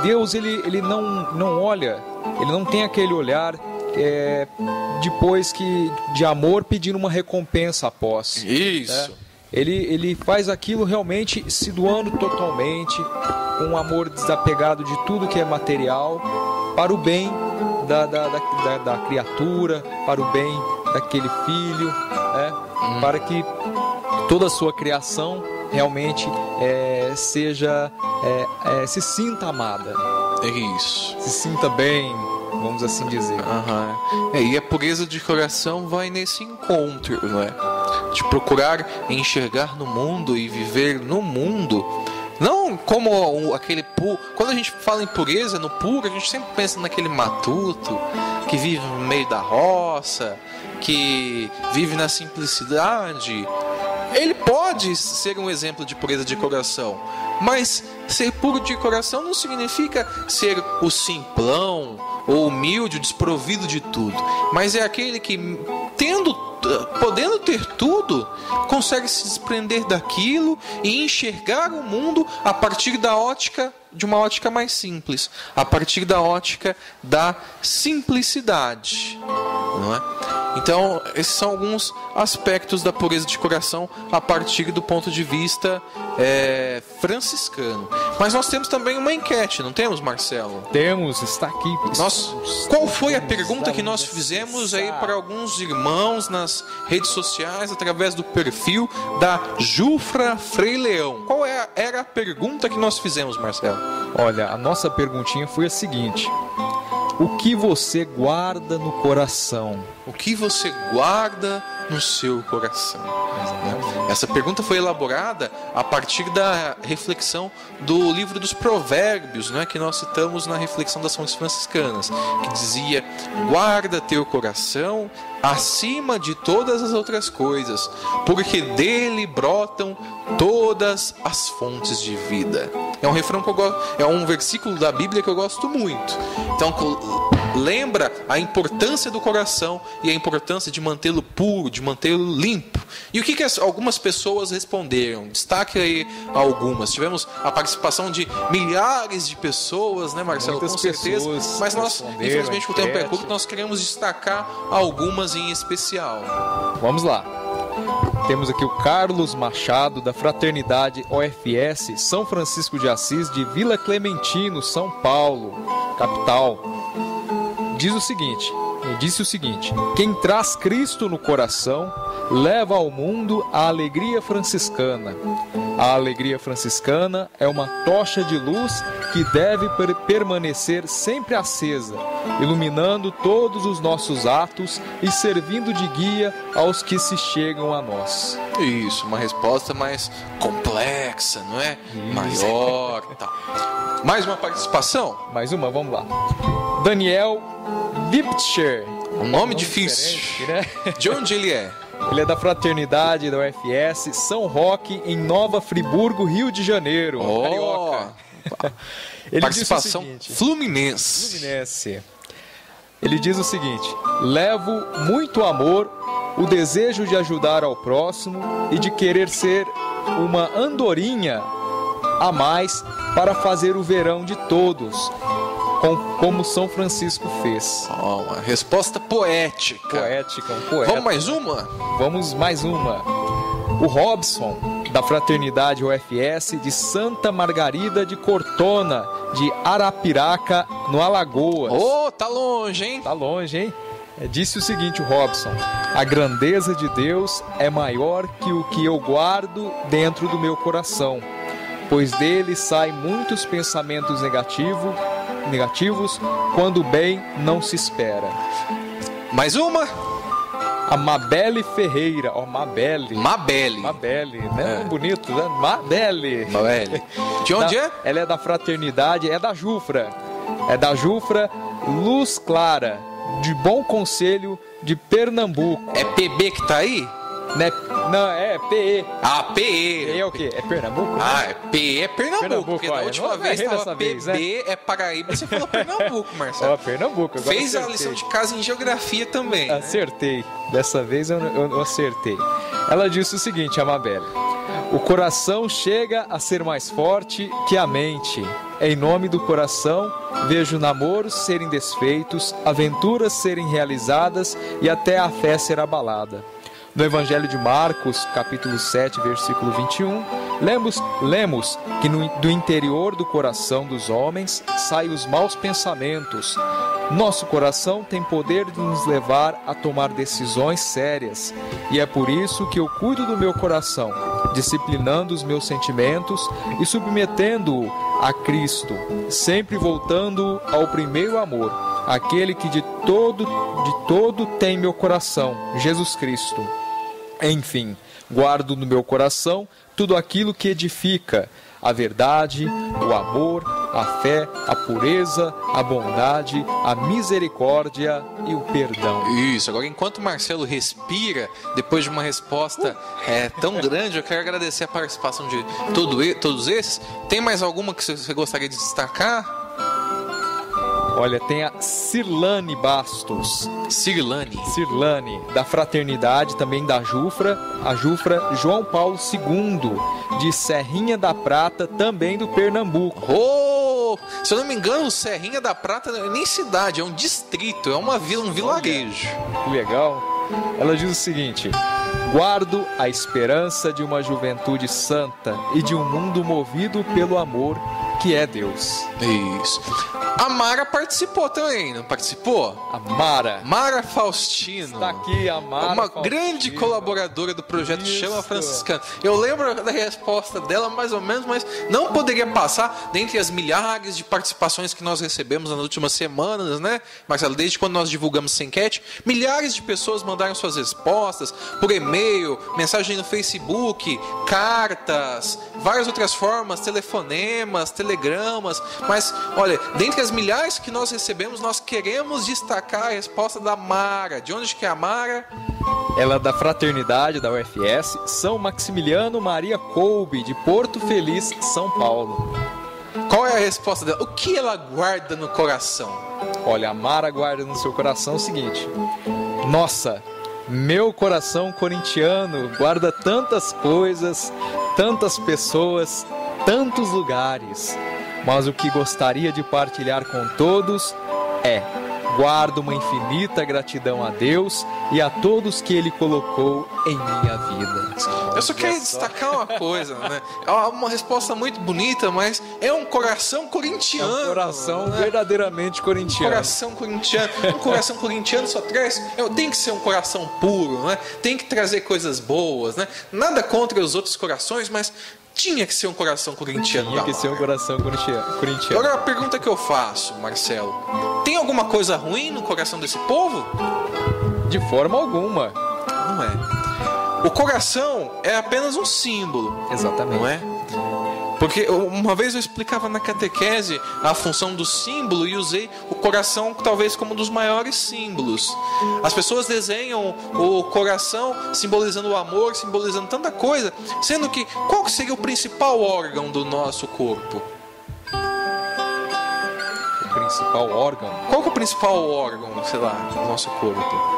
Deus ele não olha, ele não tem aquele olhar depois de amor pedindo uma recompensa após. Isso. Ele faz aquilo realmente se doando totalmente, com um amor desapegado de tudo que é material, para o bem da criatura, para o bem daquele filho, para que toda a sua criação realmente se sinta amada. É isso. Se sinta bem, vamos assim dizer. E a pureza de coração vai nesse encontro, não é? De procurar enxergar no mundo e viver no mundo. Não como aquele puro. Quando a gente fala em pureza, no puro, a gente sempre pensa naquele matuto que vive no meio da roça, que vive na simplicidade. Ele pode ser um exemplo de pureza de coração, mas ser puro de coração não significa ser o simplão, ou humilde, o desprovido de tudo, mas é aquele que, podendo ter tudo, consegue se desprender daquilo e enxergar o mundo a partir de uma ótica mais simples, a partir da ótica da simplicidade, não é? Então, esses são alguns aspectos da pureza de coração a partir do ponto de vista franciscano. Mas nós temos também uma enquete, não temos, Marcelo? Temos, está aqui. Qual foi a pergunta que nós fizemos aí para alguns irmãos nas redes sociais, através do perfil da Jufra Frei Leão? Qual era a pergunta que nós fizemos, Marcelo? Olha, a nossa perguntinha foi a seguinte: O que você guarda no coração? O que você guarda no seu coração? Essa pergunta foi elaborada a partir da reflexão do livro dos Provérbios, né, que nós citamos na reflexão das fontes franciscanas, que dizia: guarda teu coração acima de todas as outras coisas, porque dele brotam todas as fontes de vida. É um refrão que eu gosto, é um versículo da Bíblia que eu gosto muito. Então lembra a importância do coração e a importância de mantê-lo puro, de mantê-lo limpo. E o que algumas pessoas responderam? Destaque aí algumas. Tivemos a participação de milhares de pessoas, né, Marcelo? Muitas com certeza. pessoas Mas nós, responderam, infelizmente, o tempo é enquete. curto, nós queremos destacar algumas em especial. Vamos lá. Temos aqui o Carlos Machado, da Fraternidade OFS São Francisco de Assis, de Vila Clementino, São Paulo, capital. Disse o seguinte: quem traz Cristo no coração leva ao mundo a alegria franciscana. A alegria franciscana é uma tocha de luz que deve permanecer sempre acesa, iluminando todos os nossos atos e servindo de guia aos que se chegam a nós. Isso, uma resposta mais complexa, não é? Maior, tá. Mais uma participação? Mais uma, vamos lá. Daniel Viptscher. Um nome difícil. Né? De onde ele é? Ele é da Fraternidade da UFS São Roque, em Nova Friburgo, Rio de Janeiro. Carioca. Ele Participação disse o seguinte, Fluminense. Ele diz o seguinte: levo muito amor, o desejo de ajudar ao próximo e de querer ser uma andorinha a mais para fazer o verão de todos, como São Francisco fez. Uma resposta poética. Um poeta. Vamos mais uma? Vamos mais uma. O Robson, da Fraternidade UFS de Santa Margarida de Cortona, de Arapiraca, no Alagoas. Tá longe, hein? Tá longe, hein? Disse o seguinte, o Robson: a grandeza de Deus é maior que o que eu guardo dentro do meu coração, pois dele saem muitos pensamentos negativos quando o bem não se espera. Mais uma? A Mabele Ferreira. Mabele, né? Bonito, né? Mabele. De onde é? Ela é da Fraternidade, é da Jufra. É da Jufra Luz Clara, de Bom Conselho, de Pernambuco. É PB que tá aí? Não, é PE. PE. PE é o quê? É Pernambuco? PE é Pernambuco, porque da última vez tava PB, né? É Paraíba, você falou Pernambuco, Marcelo. Pernambuco. Agora fez a lição de casa em geografia também. Acertei. Né? Dessa vez eu acertei. Ela disse o seguinte, a Mabelle: o coração chega a ser mais forte que a mente. Em nome do coração, vejo namoros serem desfeitos, aventuras serem realizadas e até a fé ser abalada. No Evangelho de Marcos, capítulo 7, versículo 21, lemos que do interior do coração dos homens saem os maus pensamentos. Nosso coração tem poder de nos levar a tomar decisões sérias, e é por isso que eu cuido do meu coração, disciplinando os meus sentimentos e submetendo-o a Cristo, sempre voltando ao primeiro amor, aquele que de todo tem meu coração, Jesus Cristo. Enfim, guardo no meu coração tudo aquilo que edifica: a verdade, o amor, a fé, a pureza, a bondade, a misericórdia e o perdão. Isso, agora enquanto o Marcelo respira, depois de uma resposta tão grande, eu quero agradecer a participação de todos esses. Tem mais alguma que você gostaria de destacar? Olha, tem a Cirlane Bastos. Cirlane, da Fraternidade, também da Jufra, a Jufra João Paulo II, de Serrinha da Prata, também do Pernambuco. Se eu não me engano, Serrinha da Prata não é nem cidade, é um distrito, é uma vila, um vilarejo. Que legal. Ela diz o seguinte: guardo a esperança de uma juventude santa e de um mundo movido pelo amor que é Deus. Isso. A Mara participou também, não participou? A Mara. Mara Faustino. Está aqui a Mara Uma Faustino. grande colaboradora do projeto Isso. Chama Franciscana. Eu lembro da resposta dela mais ou menos, mas não poderia passar dentre as milhares de participações que nós recebemos nas últimas semanas, né, Marcelo? Desde quando nós divulgamos essa enquete, milhares de pessoas mandaram suas respostas por e-mail, mensagem no Facebook, cartas, várias outras formas, telefonemas, telegramas. Mas, olha, dentre as milhares que nós recebemos, nós queremos destacar a resposta da Mara. De onde que é a Mara? Ela é da Fraternidade da UFS, São Maximiliano Maria Kolbe, de Porto Feliz, São Paulo. Qual é a resposta dela? O que ela guarda no coração? Olha, a Mara guarda no seu coração o seguinte: nossa, meu coração corintiano guarda tantas coisas, tantas pessoas, tantos lugares, mas o que gostaria de partilhar com todos é: guardo uma infinita gratidão a Deus e a todos que Ele colocou em minha vida. Eu só quero destacar uma coisa, né? É uma resposta muito bonita, mas é um coração corintiano. É um coração né? verdadeiramente corintiano. Coração corintiano. Um coração corintiano só traz... Tem que ser um coração puro, né? Tem que trazer coisas boas, né? Nada contra os outros corações, mas tinha que ser um coração corintiano. Tinha que ser um coração corintiano. Agora a pergunta que eu faço, Marcelo: tem alguma coisa ruim no coração desse povo? De forma alguma. Não é. O coração é apenas um símbolo. Exatamente. Não é? Porque uma vez eu explicava na catequese a função do símbolo e usei o coração talvez como um dos maiores símbolos. As pessoas desenham o coração simbolizando o amor, simbolizando tanta coisa, sendo que qual que seria o principal órgão do nosso corpo? O principal órgão? Qual que é o principal órgão, sei lá, do nosso corpo?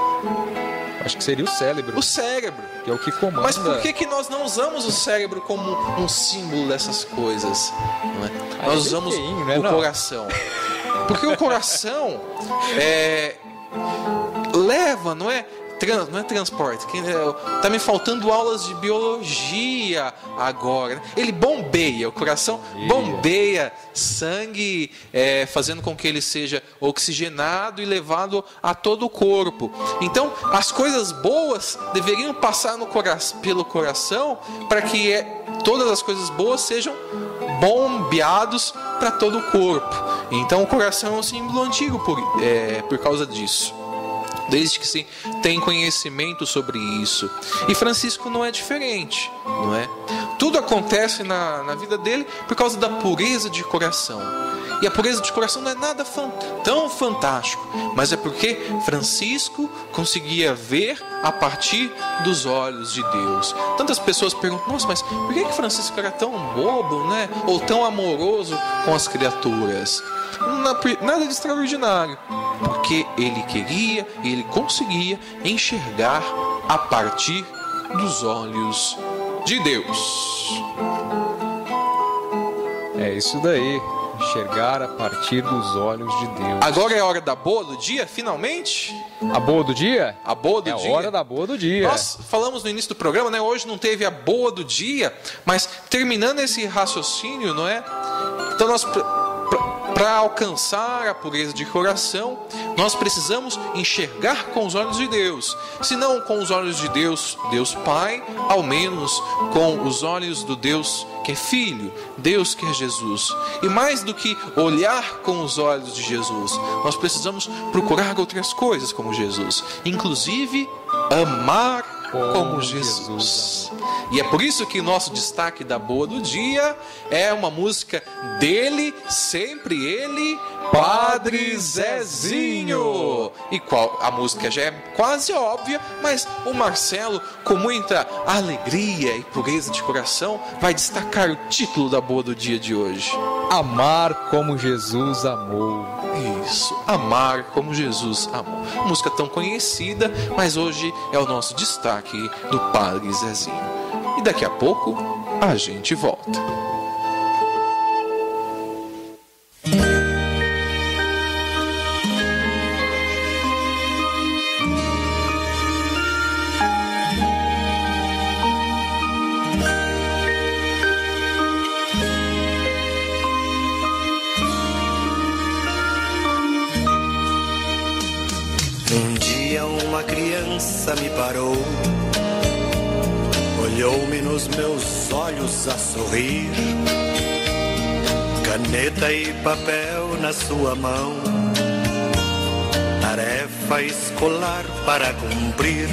Acho que seria o cérebro. O cérebro. Que é o que comanda. Mas por que nós não usamos o cérebro como um símbolo dessas coisas? Não é? Nós usamos o coração. Porque o coração leva, não é? Não é transporte. Tá me faltando aulas de biologia agora. Né? Ele bombeia, o coração bombeia sangue, fazendo com que ele seja oxigenado e levado a todo o corpo. Então, as coisas boas deveriam passar pelo coração para que todas as coisas boas sejam bombeados para todo o corpo. Então, o coração é um símbolo antigo por causa disso. Desde que se tem conhecimento sobre isso. E Francisco não é diferente, não é? Tudo acontece na vida dele por causa da pureza de coração. E a pureza de coração não é nada tão fantástico, mas é porque Francisco conseguia ver a partir dos olhos de Deus. Tantas pessoas perguntam: nossa, mas por que Francisco era tão bobo, né? Ou tão amoroso com as criaturas? Nada de extraordinário, porque ele queria e ele conseguia enxergar a partir dos olhos de Deus. É isso daí, enxergar a partir dos olhos de Deus. Agora é a hora da boa do dia, finalmente? A boa do dia? A boa do dia. É a hora da boa do dia. Nós falamos no início do programa, né? Hoje não teve a boa do dia, mas terminando esse raciocínio, não é? Então nós... Para alcançar a pureza de coração, nós precisamos enxergar com os olhos de Deus. Se não com os olhos de Deus, Deus Pai, ao menos com os olhos do Deus que é Filho, Deus que é Jesus. E mais do que olhar com os olhos de Jesus, nós precisamos procurar outras coisas como Jesus. Inclusive, amar como Jesus. E é por isso que nosso destaque da boa do dia é uma música dele, sempre ele, Padre Zezinho. E qual a música já é quase óbvia, mas o Marcelo, com muita alegria e pureza de coração, vai destacar o título da boa do dia de hoje: Amar como Jesus amou. Isso, amar como Jesus amou. Música tão conhecida, mas hoje é o nosso destaque do Padre Zezinho. E daqui a pouco a gente volta. uma criança me parou, olhou-me nos meus olhos a sorrir, caneta e papel na sua mão, tarefa escolar para cumprir,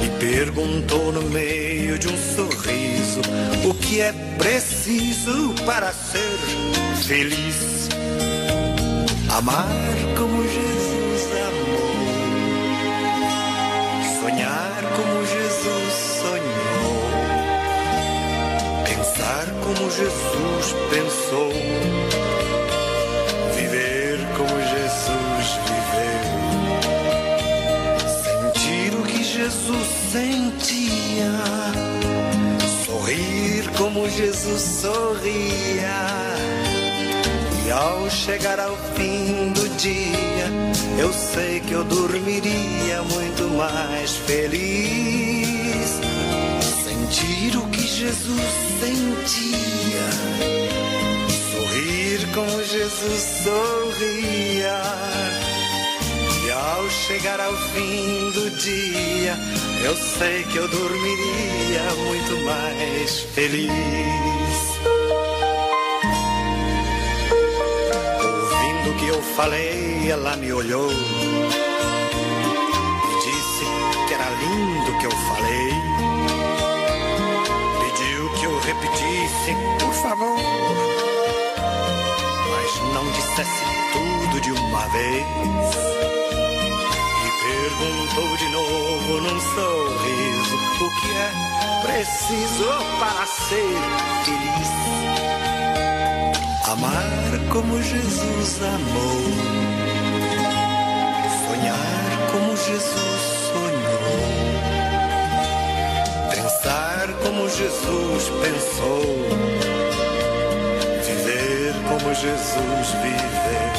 e perguntou no meio de um sorriso o que é preciso para ser feliz. Amar como Jesus amou, sonhar como Jesus sonhou, pensar como Jesus pensou, viver como Jesus viveu, sentir o que Jesus sentia, sorrir como Jesus sorria. E ao chegar ao fim do dia, eu sei que eu dormiria muito mais feliz. Sentir o que Jesus sentia, sorrir como Jesus sorria. E ao chegar ao fim do dia, eu sei que eu dormiria muito mais feliz. Que eu falei, ela me olhou e disse que era lindo que eu falei. Pediu que eu repetisse, por favor, mas não dissesse tudo de uma vez. E perguntou de novo num sorriso o que é preciso para ser feliz. Amar como Jesus amou, sonhar como Jesus sonhou, pensar como Jesus pensou, viver como Jesus viveu,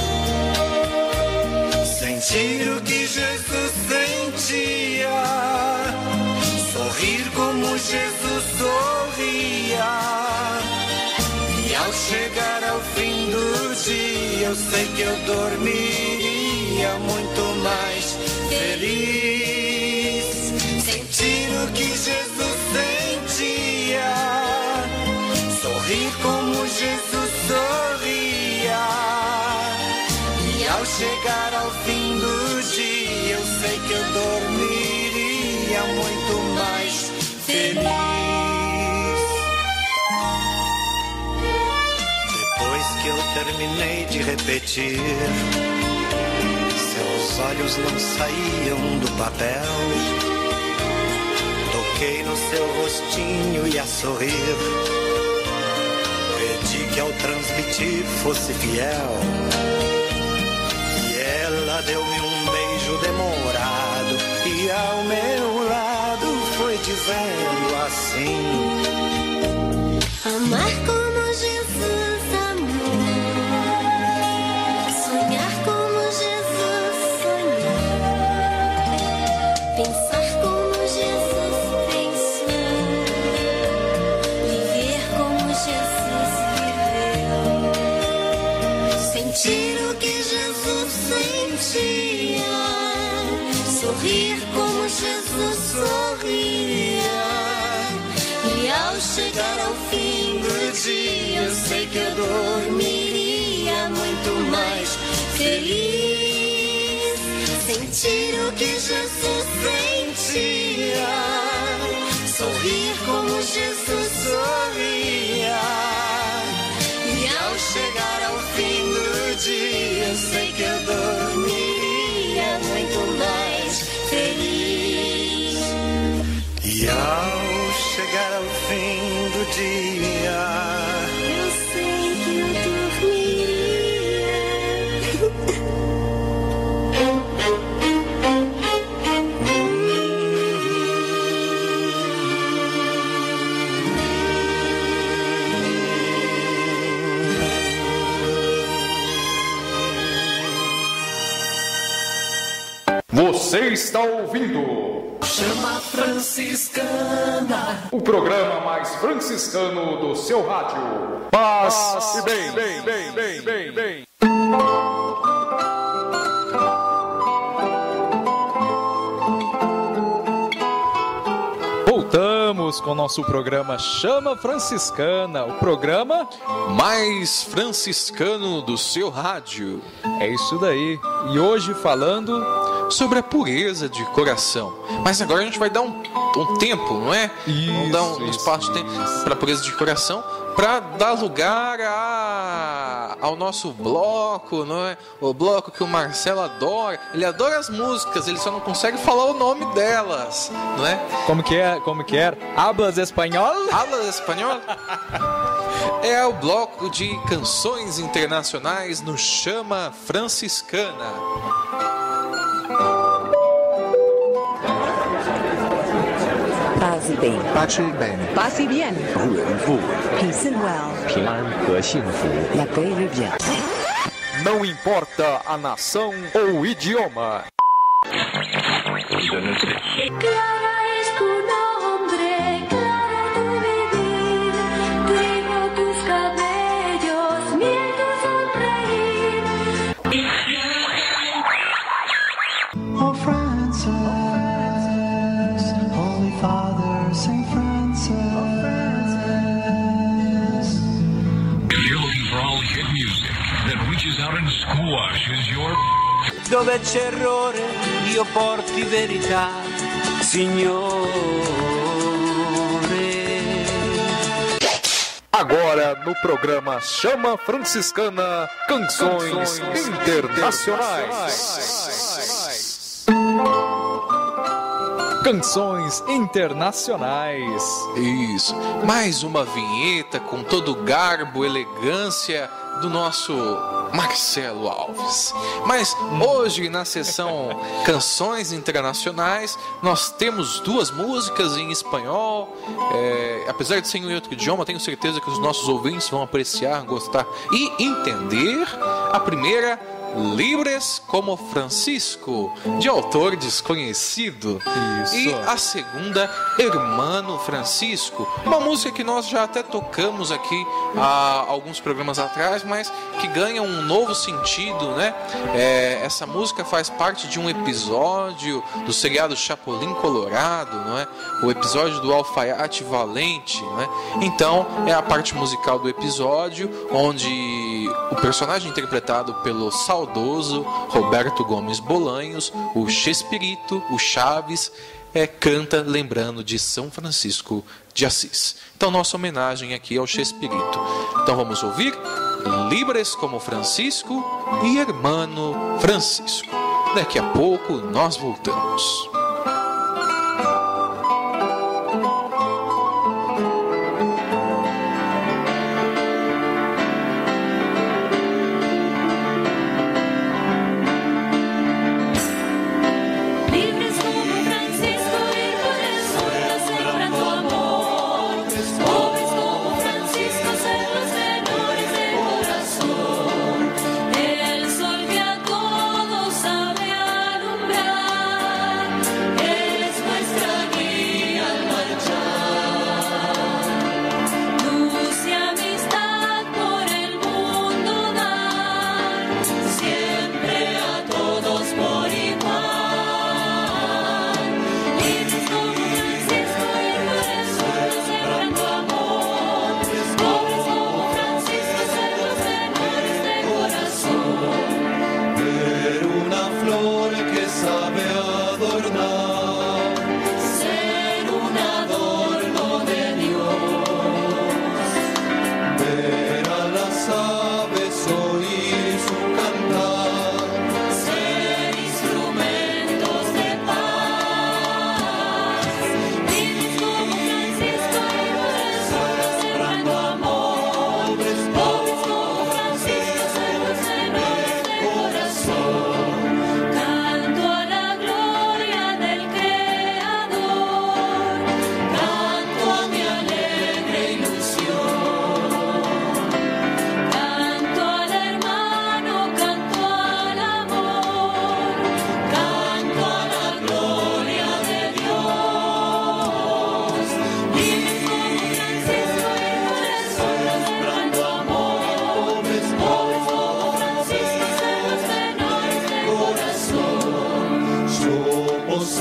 sentir o que Jesus sentia, sorrir como Jesus sorria. E ao chegar ao fim do dia, eu sei que eu dormiria muito mais feliz. Sentir o que Jesus sentia, sorrir como Jesus sorria. E ao chegar ao fim do dia, eu sei que eu dormiria muito mais feliz. Que eu terminei de repetir, seus olhos não saíam do papel. Toquei no seu rostinho e a sorrir, pedi que ao transmitir fosse fiel. E ela deu-me um beijo demorado e ao meu lado foi dizendo assim: amar como Jesus amou, sonhar como Jesus sonhou, pensar como Jesus pensou, viver como Jesus viveu, sentir o que Jesus sentia, sorrir como Jesus sorria. E ao chegar ao fim do dia, eu sei que eu dormiria muito mais feliz. Sentir o que Jesus sentia, sorrir como Jesus sorria. E ao chegar ao fim do dia, eu sei que eu dormiria muito mais feliz. E ao chegar ao fim do dia, eu sei que eu dormiria. Você está ouvindo Chama Franciscana, o programa mais franciscano do seu rádio. Paz e bem. voltamos com o nosso programa Chama Franciscana, o programa mais franciscano do seu rádio. É isso daí. E hoje falando sobre a pureza de coração. Mas agora a gente vai dar um tempo, não é? Vamos dar um espaço de tempo para a pureza de coração, para dar lugar ao nosso bloco, não é? O bloco que o Marcelo adora. Ele adora as músicas, ele só não consegue falar o nome delas, não é? Como que é? Hablas espanhol? Hablas espanhol? É o bloco de canções internacionais no Chama Franciscana. Passe bem. Passe bem. Passe bien. Peace and well. 平安和幸福。 La paix et le bien. Não importa a nação ou o idioma. Clara es tu nombre, clara tu vivir, trigo tus cabellos, miel tu sonreír. Oh Francis, Holy Father, Saint Francis. You're looking for all hit music that reaches out and squashes your... Dove c'è errore, io porti verità, Signore. Agora no programa Chama Franciscana, Canções Internacionais. Canções Internacionais. Isso. Mais uma vinheta com todo o garbo, elegância do nosso Marcelo Alves. Mas hoje na sessão Canções Internacionais nós temos duas músicas em espanhol. Apesar de ser em outro idioma, tenho certeza que os nossos ouvintes vão apreciar, gostar e entender. A primeira, Libres como Francisco, de autor desconhecido. Isso. E a segunda, Hermano Francisco, uma música que nós já até tocamos aqui há alguns programas atrás, mas que ganha um novo sentido, né? Essa música faz parte de um episódio do seriado Chapolin Colorado, não é? O episódio do Alfaiate Valente, não é? Então, é a parte musical do episódio onde o personagem interpretado pelo saudoso Roberto Gomes Bolanhos, o Chespirito, o Chaves, canta lembrando de São Francisco de Assis. Então, nossa homenagem aqui ao Chespirito. Então, vamos ouvir Libres como Francisco e Hermano Francisco. Daqui a pouco nós voltamos.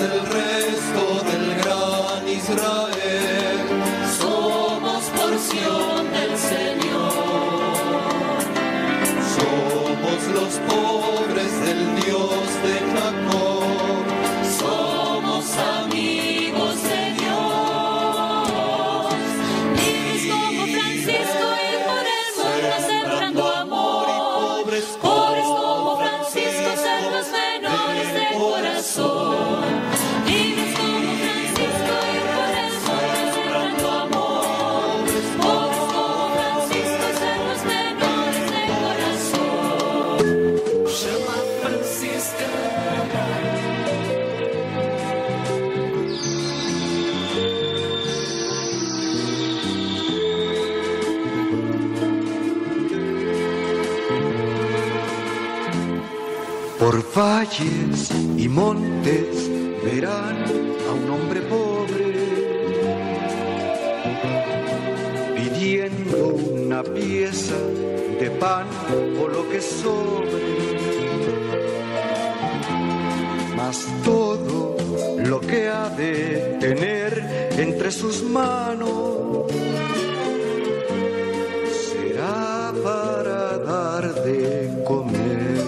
el resto del gran Israel. corazón. Vives como Francisco y por eso reservan tu amor. Pobres como Francisco ser los menores de corazón. Chama franciscana. Por valles y montes verán a un hombre pobre pidiendo una pieza de pan o lo que sobre. Mas todo lo que ha de tener entre sus manos será para dar de comer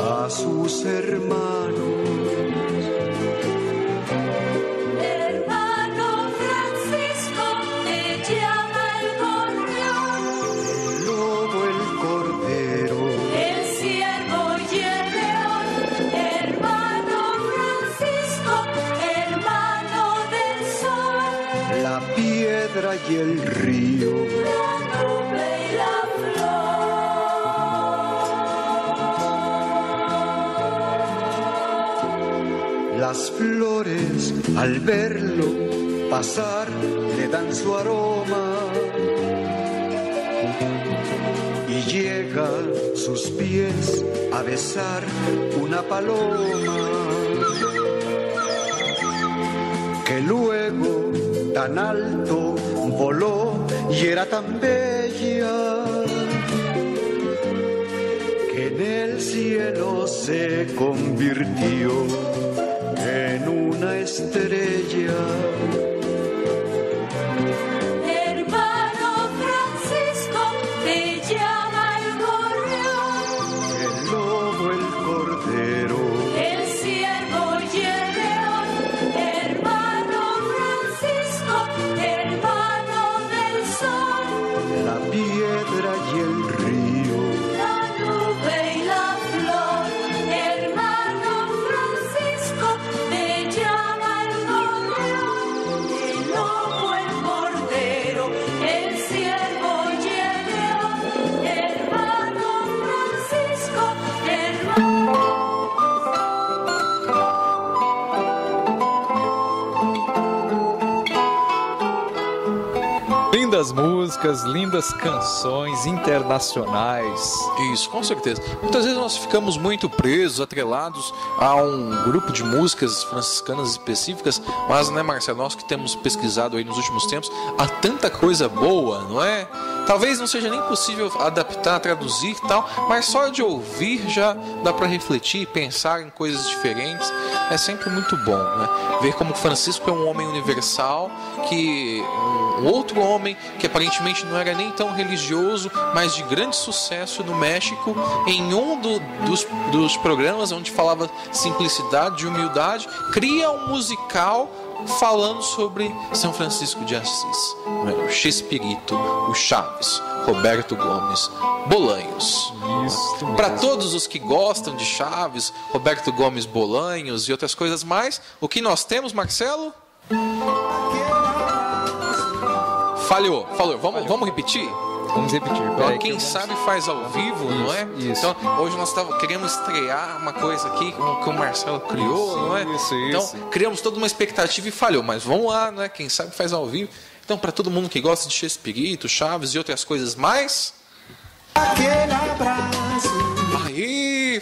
a sus hermanos. Hermano Francisco, te llama el gorrión, El lobo, el cordero, el ciervo y el león. Hermano Francisco, hermano del sol, la piedra y el río. la nube y la Las flores al verlo pasar le dan su aroma y llega sus pies a besar una paloma que luego tan alto voló y era tan bella que en el cielo se convirtió en una estrella. Hermano Francisco, te llama el gorrión, El lobo, el cordero, el ciervo y el león. Hermano Francisco, hermano del sol, la piedra y el río. la nube y la flor. Hermano Francisco, te llama el gorrión, el lobo, el cordero, el ciervo y el león. Hermano Francisco, Lindas músicas, lindas canções internacionais. Isso, com certeza. Muitas vezes nós ficamos muito presos, atrelados a um grupo de músicas franciscanas específicas, mas, né, Marcelo, nós que temos pesquisado aí nos últimos tempos, há tanta coisa boa, não é? Talvez não seja nem possível adaptar, traduzir e tal, mas só de ouvir já dá para refletir, pensar em coisas diferentes. É sempre muito bom, né? Ver como Francisco é um homem universal, que um outro homem que aparentemente não era nem tão religioso, mas de grande sucesso no México, em um dos programas onde falava simplicidade e humildade, cria um musical falando sobre São Francisco de Assis, o Chespirito, o Chaves, Roberto Gomes, Bolanhos. Para todos os que gostam de Chaves, Roberto Gomes, Bolanhos e outras coisas mais, o que nós temos, Marcelo? Falhou. Vamos repetir? Vamos repetir. Então, quem sabe faz ao vivo, não é? Isso. Então, hoje nós queremos estrear uma coisa aqui que o Marcelo criou, não é? Então, criamos toda uma expectativa e falhou, mas vamos lá, não é? Quem sabe faz ao vivo. Então, para todo mundo que gosta de Chespirito, Chaves e outras coisas mais... Aquele abraço. Aí,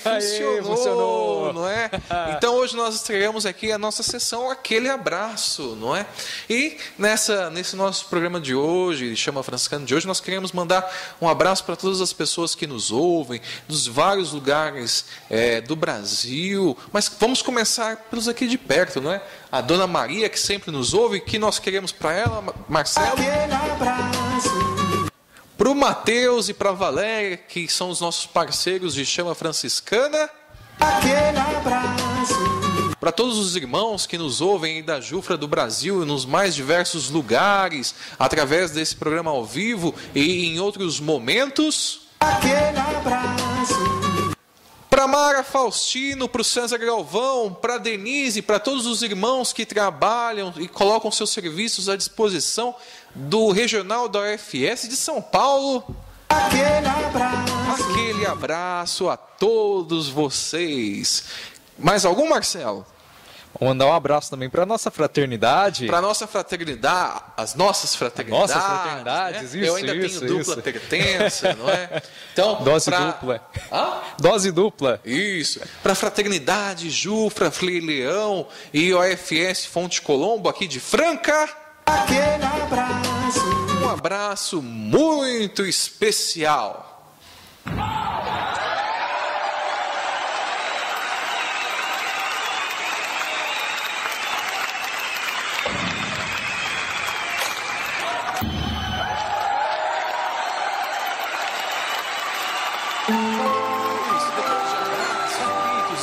funcionou, não é? Então hoje nós estreamos aqui a nossa sessão Aquele Abraço, não é? E nesse nosso programa de hoje, Chama Franciscano de hoje, nós queremos mandar um abraço para todas as pessoas que nos ouvem, dos vários lugares do Brasil, mas vamos começar pelos aqui de perto, não é? A Dona Maria, que sempre nos ouve, que nós queremos para ela, Marcelo? Aquele abraço. Para o Matheus e para a Valéria, que são os nossos parceiros de Chama Franciscana. Aquele abraço. Para todos os irmãos que nos ouvem aí da Jufra do Brasil e nos mais diversos lugares, através desse programa ao vivo e em outros momentos. Aquele abraço. Para Mara Faustino, para o César Galvão, para Denise, para todos os irmãos que trabalham e colocam seus serviços à disposição do Regional da UFS de São Paulo. Aquele abraço a todos vocês. Mais algum, Marcelo? Vou mandar um abraço também para nossa fraternidade. Para nossa fraternidade, as nossas fraternidades. Nossas fraternidades, né? isso. Eu ainda tenho dupla pertença, não é? Então, dose dupla. Dose dupla. Isso. Para a fraternidade Jufra, Frei Leão e OFS Fonte Colombo aqui de Franca. Aquele abraço. Um abraço muito especial.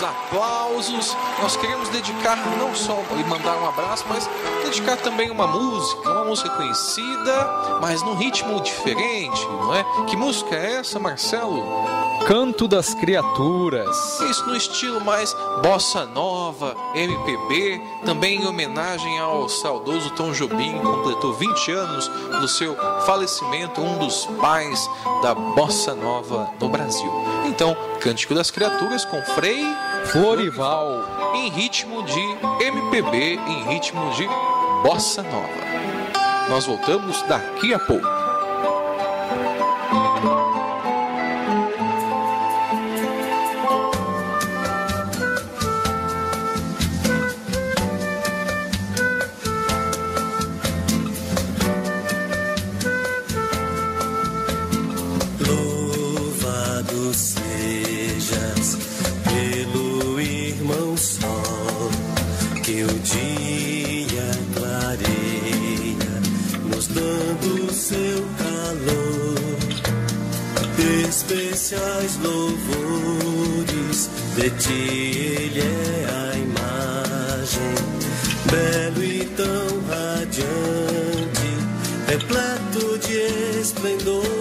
Aplausos, nós queremos dedicar não só e mandar um abraço, mas dedicar também uma música conhecida, mas num ritmo diferente, não é? Que música é essa, Marcelo? Canto das Criaturas. Isso no estilo mais bossa nova, MPB, também em homenagem ao saudoso Tom Jobim, que completou 20 anos do seu falecimento, um dos pais da bossa nova no Brasil. Então, Cântico das Criaturas com Frei Florival, em ritmo de MPB, em ritmo de bossa nova. Nós voltamos daqui a pouco. Louvado sejas pelo irmão sol, que o dia clareia, nos dando seu calor. Especiais louvores, de ti ele é a imagem, belo e tão radiante, repleto de esplendor.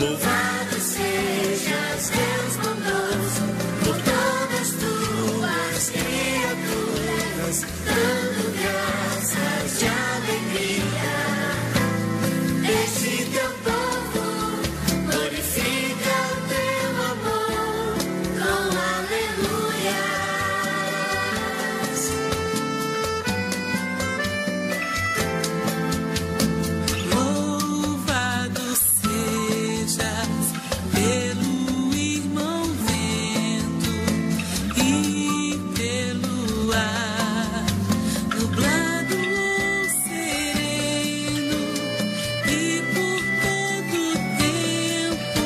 Louvado sejas, Deus bondoso, por todas tuas criaturas, dando graças de alegria. Este teu povo glorifica o teu amor com aleluias. Louvado pelo irmão vento e pelo ar, nublado ou sereno, e por todo o tempo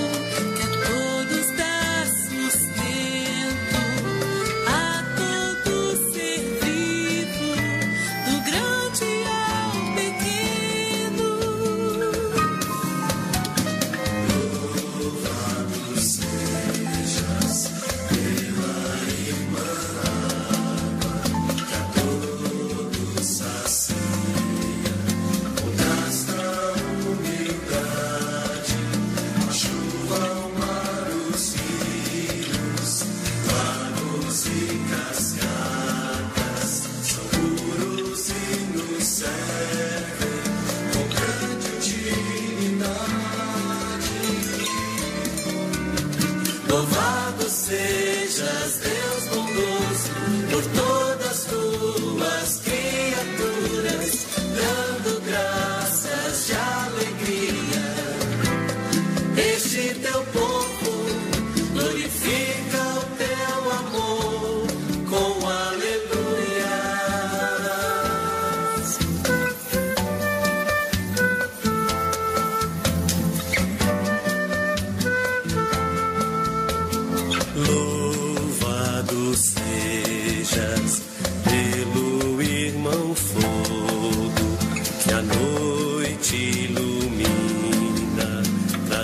que a todos dá sustento, a todo ser vivo, do grande ao pequeno. Louvado sejas pela irmã água, que a todos sacia, com casta humildade, a chuva, o mar, os rios, lagos e cascatas, são puros e nos servem com grande utilidade. Louvado sejas, Deus bondoso, por todas tuas criaturas, dando graças de alegria. Este teu povo glorifica o teu amor com aleluias.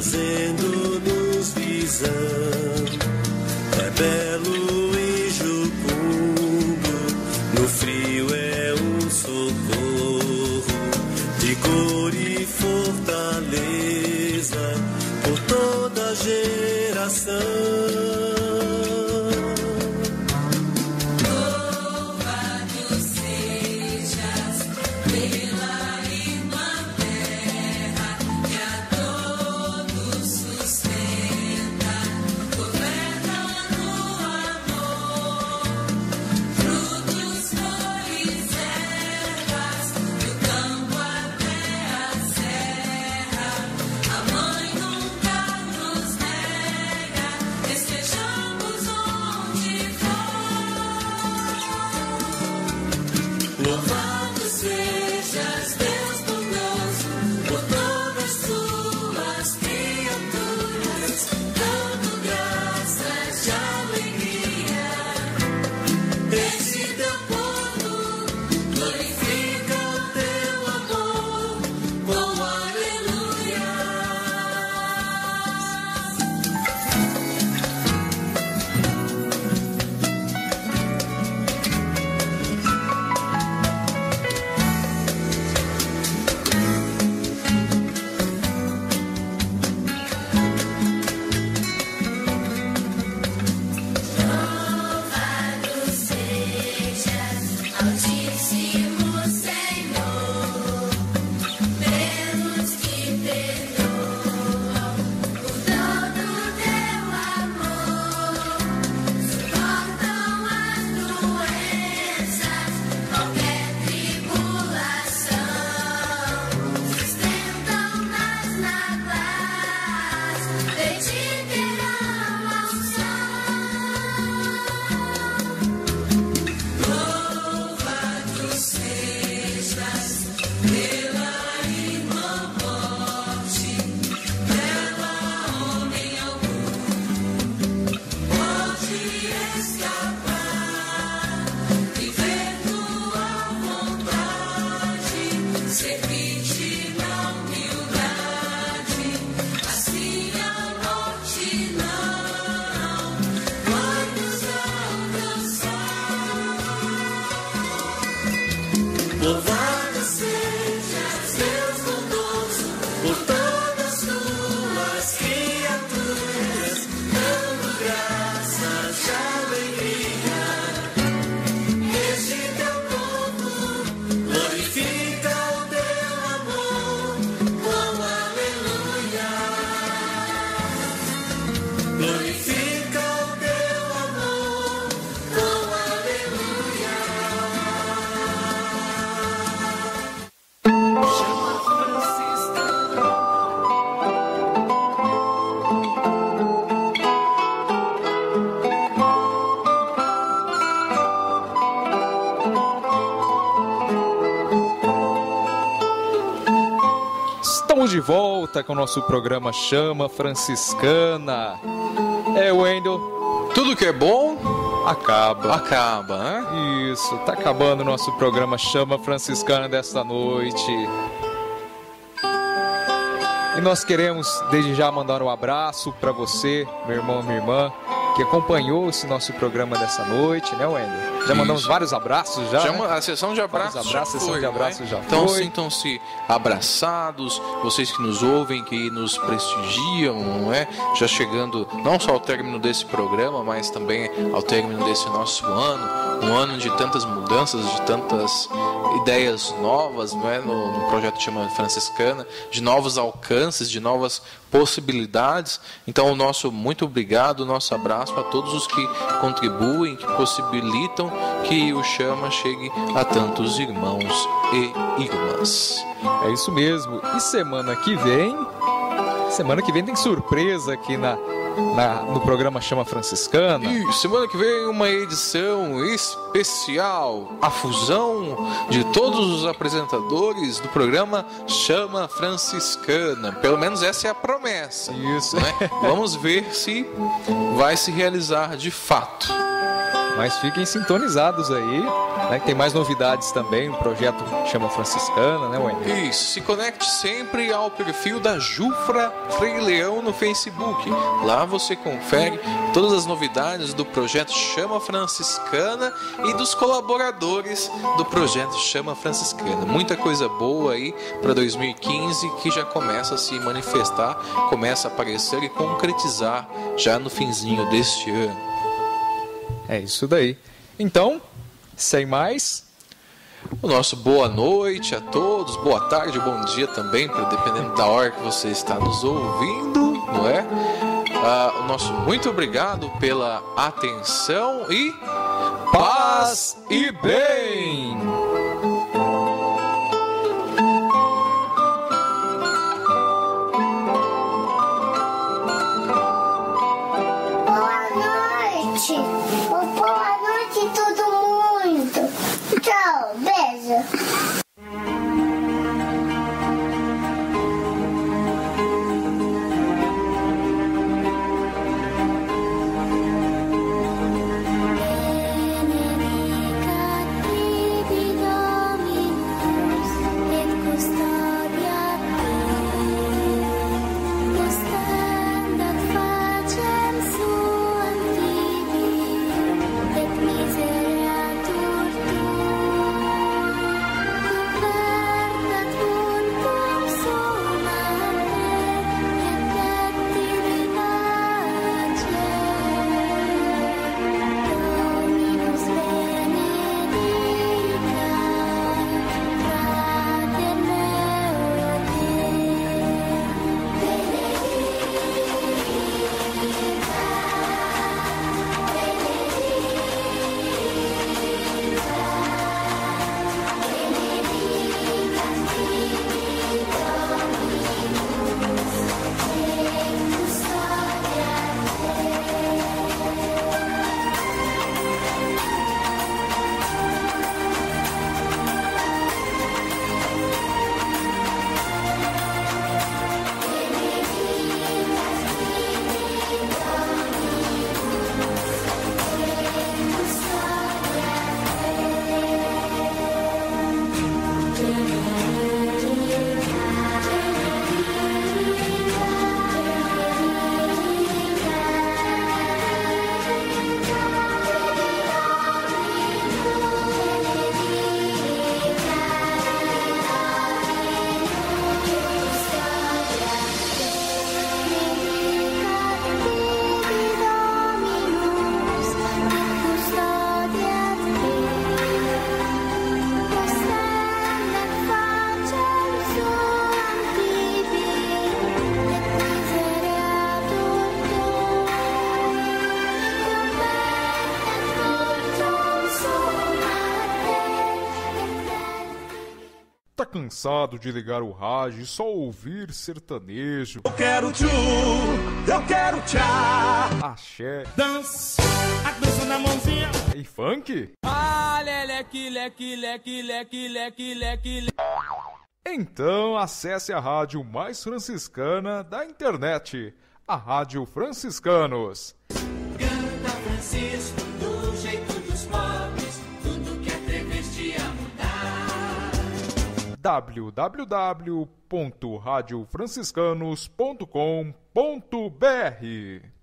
trazendo-nos visão. É belo e jucundo, no frio é um socorro, vigor e fortaleza por toda geração. Louvado sejas, Deus bondoso, por todas tuas criaturas, dando graças de alegria. Esse teu povo glorifica o teu amor com aleluia. Louvado sejas, Altíssimo Senhor, pelos que perdoam por todo o teu amor, suportam as doenças, qualquer tribulação, sustentam nas náguas, de ti terão a unção. Louvado sejas pela irmã morte, dela homem algum pode escapar, viver tua vontade, servir-te na humildade, assim a morte não vai nos alcançar. Louvado sejas, Deus bondoso, por todas tuas criaturas, dando graças de alegria. Este teu povo glorifica o teu amor com aleluia. Glorifica o teu amor com aleluia. Chama franciscana. Estamos de volta com o nosso programa Chama Franciscana. Wendel, Tudo que é bom acaba. acaba, né? Isso, tá acabando o nosso programa Chama Franciscana desta noite. E nós queremos desde já mandar um abraço para você, meu irmão, minha irmã, que acompanhou esse nosso programa dessa noite, né, Wendel? Já mandamos vários abraços já, né? A sessão de abraços, A sessão de abraços já Então foi. sintam-se abraçados, vocês que nos ouvem, que nos prestigiam, não é? Já chegando não só ao término desse programa, mas também ao término desse nosso ano, um ano de tantas mudanças, de tantas ideias novas, não é? No projeto Chama Franciscana, de novos alcances, de novas possibilidades. Então o nosso muito obrigado, o nosso abraço a todos os que contribuem, que possibilitam que o Chama chegue a tantos irmãos e irmãs. É isso mesmo. E semana que vem tem surpresa aqui no programa Chama Franciscana. E semana que vem uma edição especial, a fusão de todos os apresentadores do programa Chama Franciscana. Pelo menos essa é a promessa. Isso. Né? Vamos ver se vai se realizar de fato. Mas fiquem sintonizados aí né? Tem mais novidades também, o projeto Chama Franciscana, né, Wendel? Isso, se conecte sempre ao perfil da Jufra Frei Leão no Facebook. Lá você confere todas as novidades do projeto Chama Franciscana e dos colaboradores do projeto Chama Franciscana. Muita coisa boa aí para 2015 que já começa a se manifestar, começa a aparecer e concretizar já no finzinho deste ano. É isso daí. Então, sem mais, o nosso boa noite a todos, boa tarde, bom dia também, dependendo da hora que você está nos ouvindo, não é? O nosso muito obrigado pela atenção e paz e bem! Boa noite, todo mundo. Tchau, beijo. Tá cansado de ligar o rádio e só ouvir sertanejo? Eu quero tchu, eu quero tchá, axé, dança, a dança na mãozinha e funk? Ah, leque, leque, leque, leque, leque, leque. Então acesse a rádio mais franciscana da internet, a Rádio Franciscanos. Canta Francisco do jeito dos pobres, tudo que atreveste a mudar. www.radiofranciscanos.com.br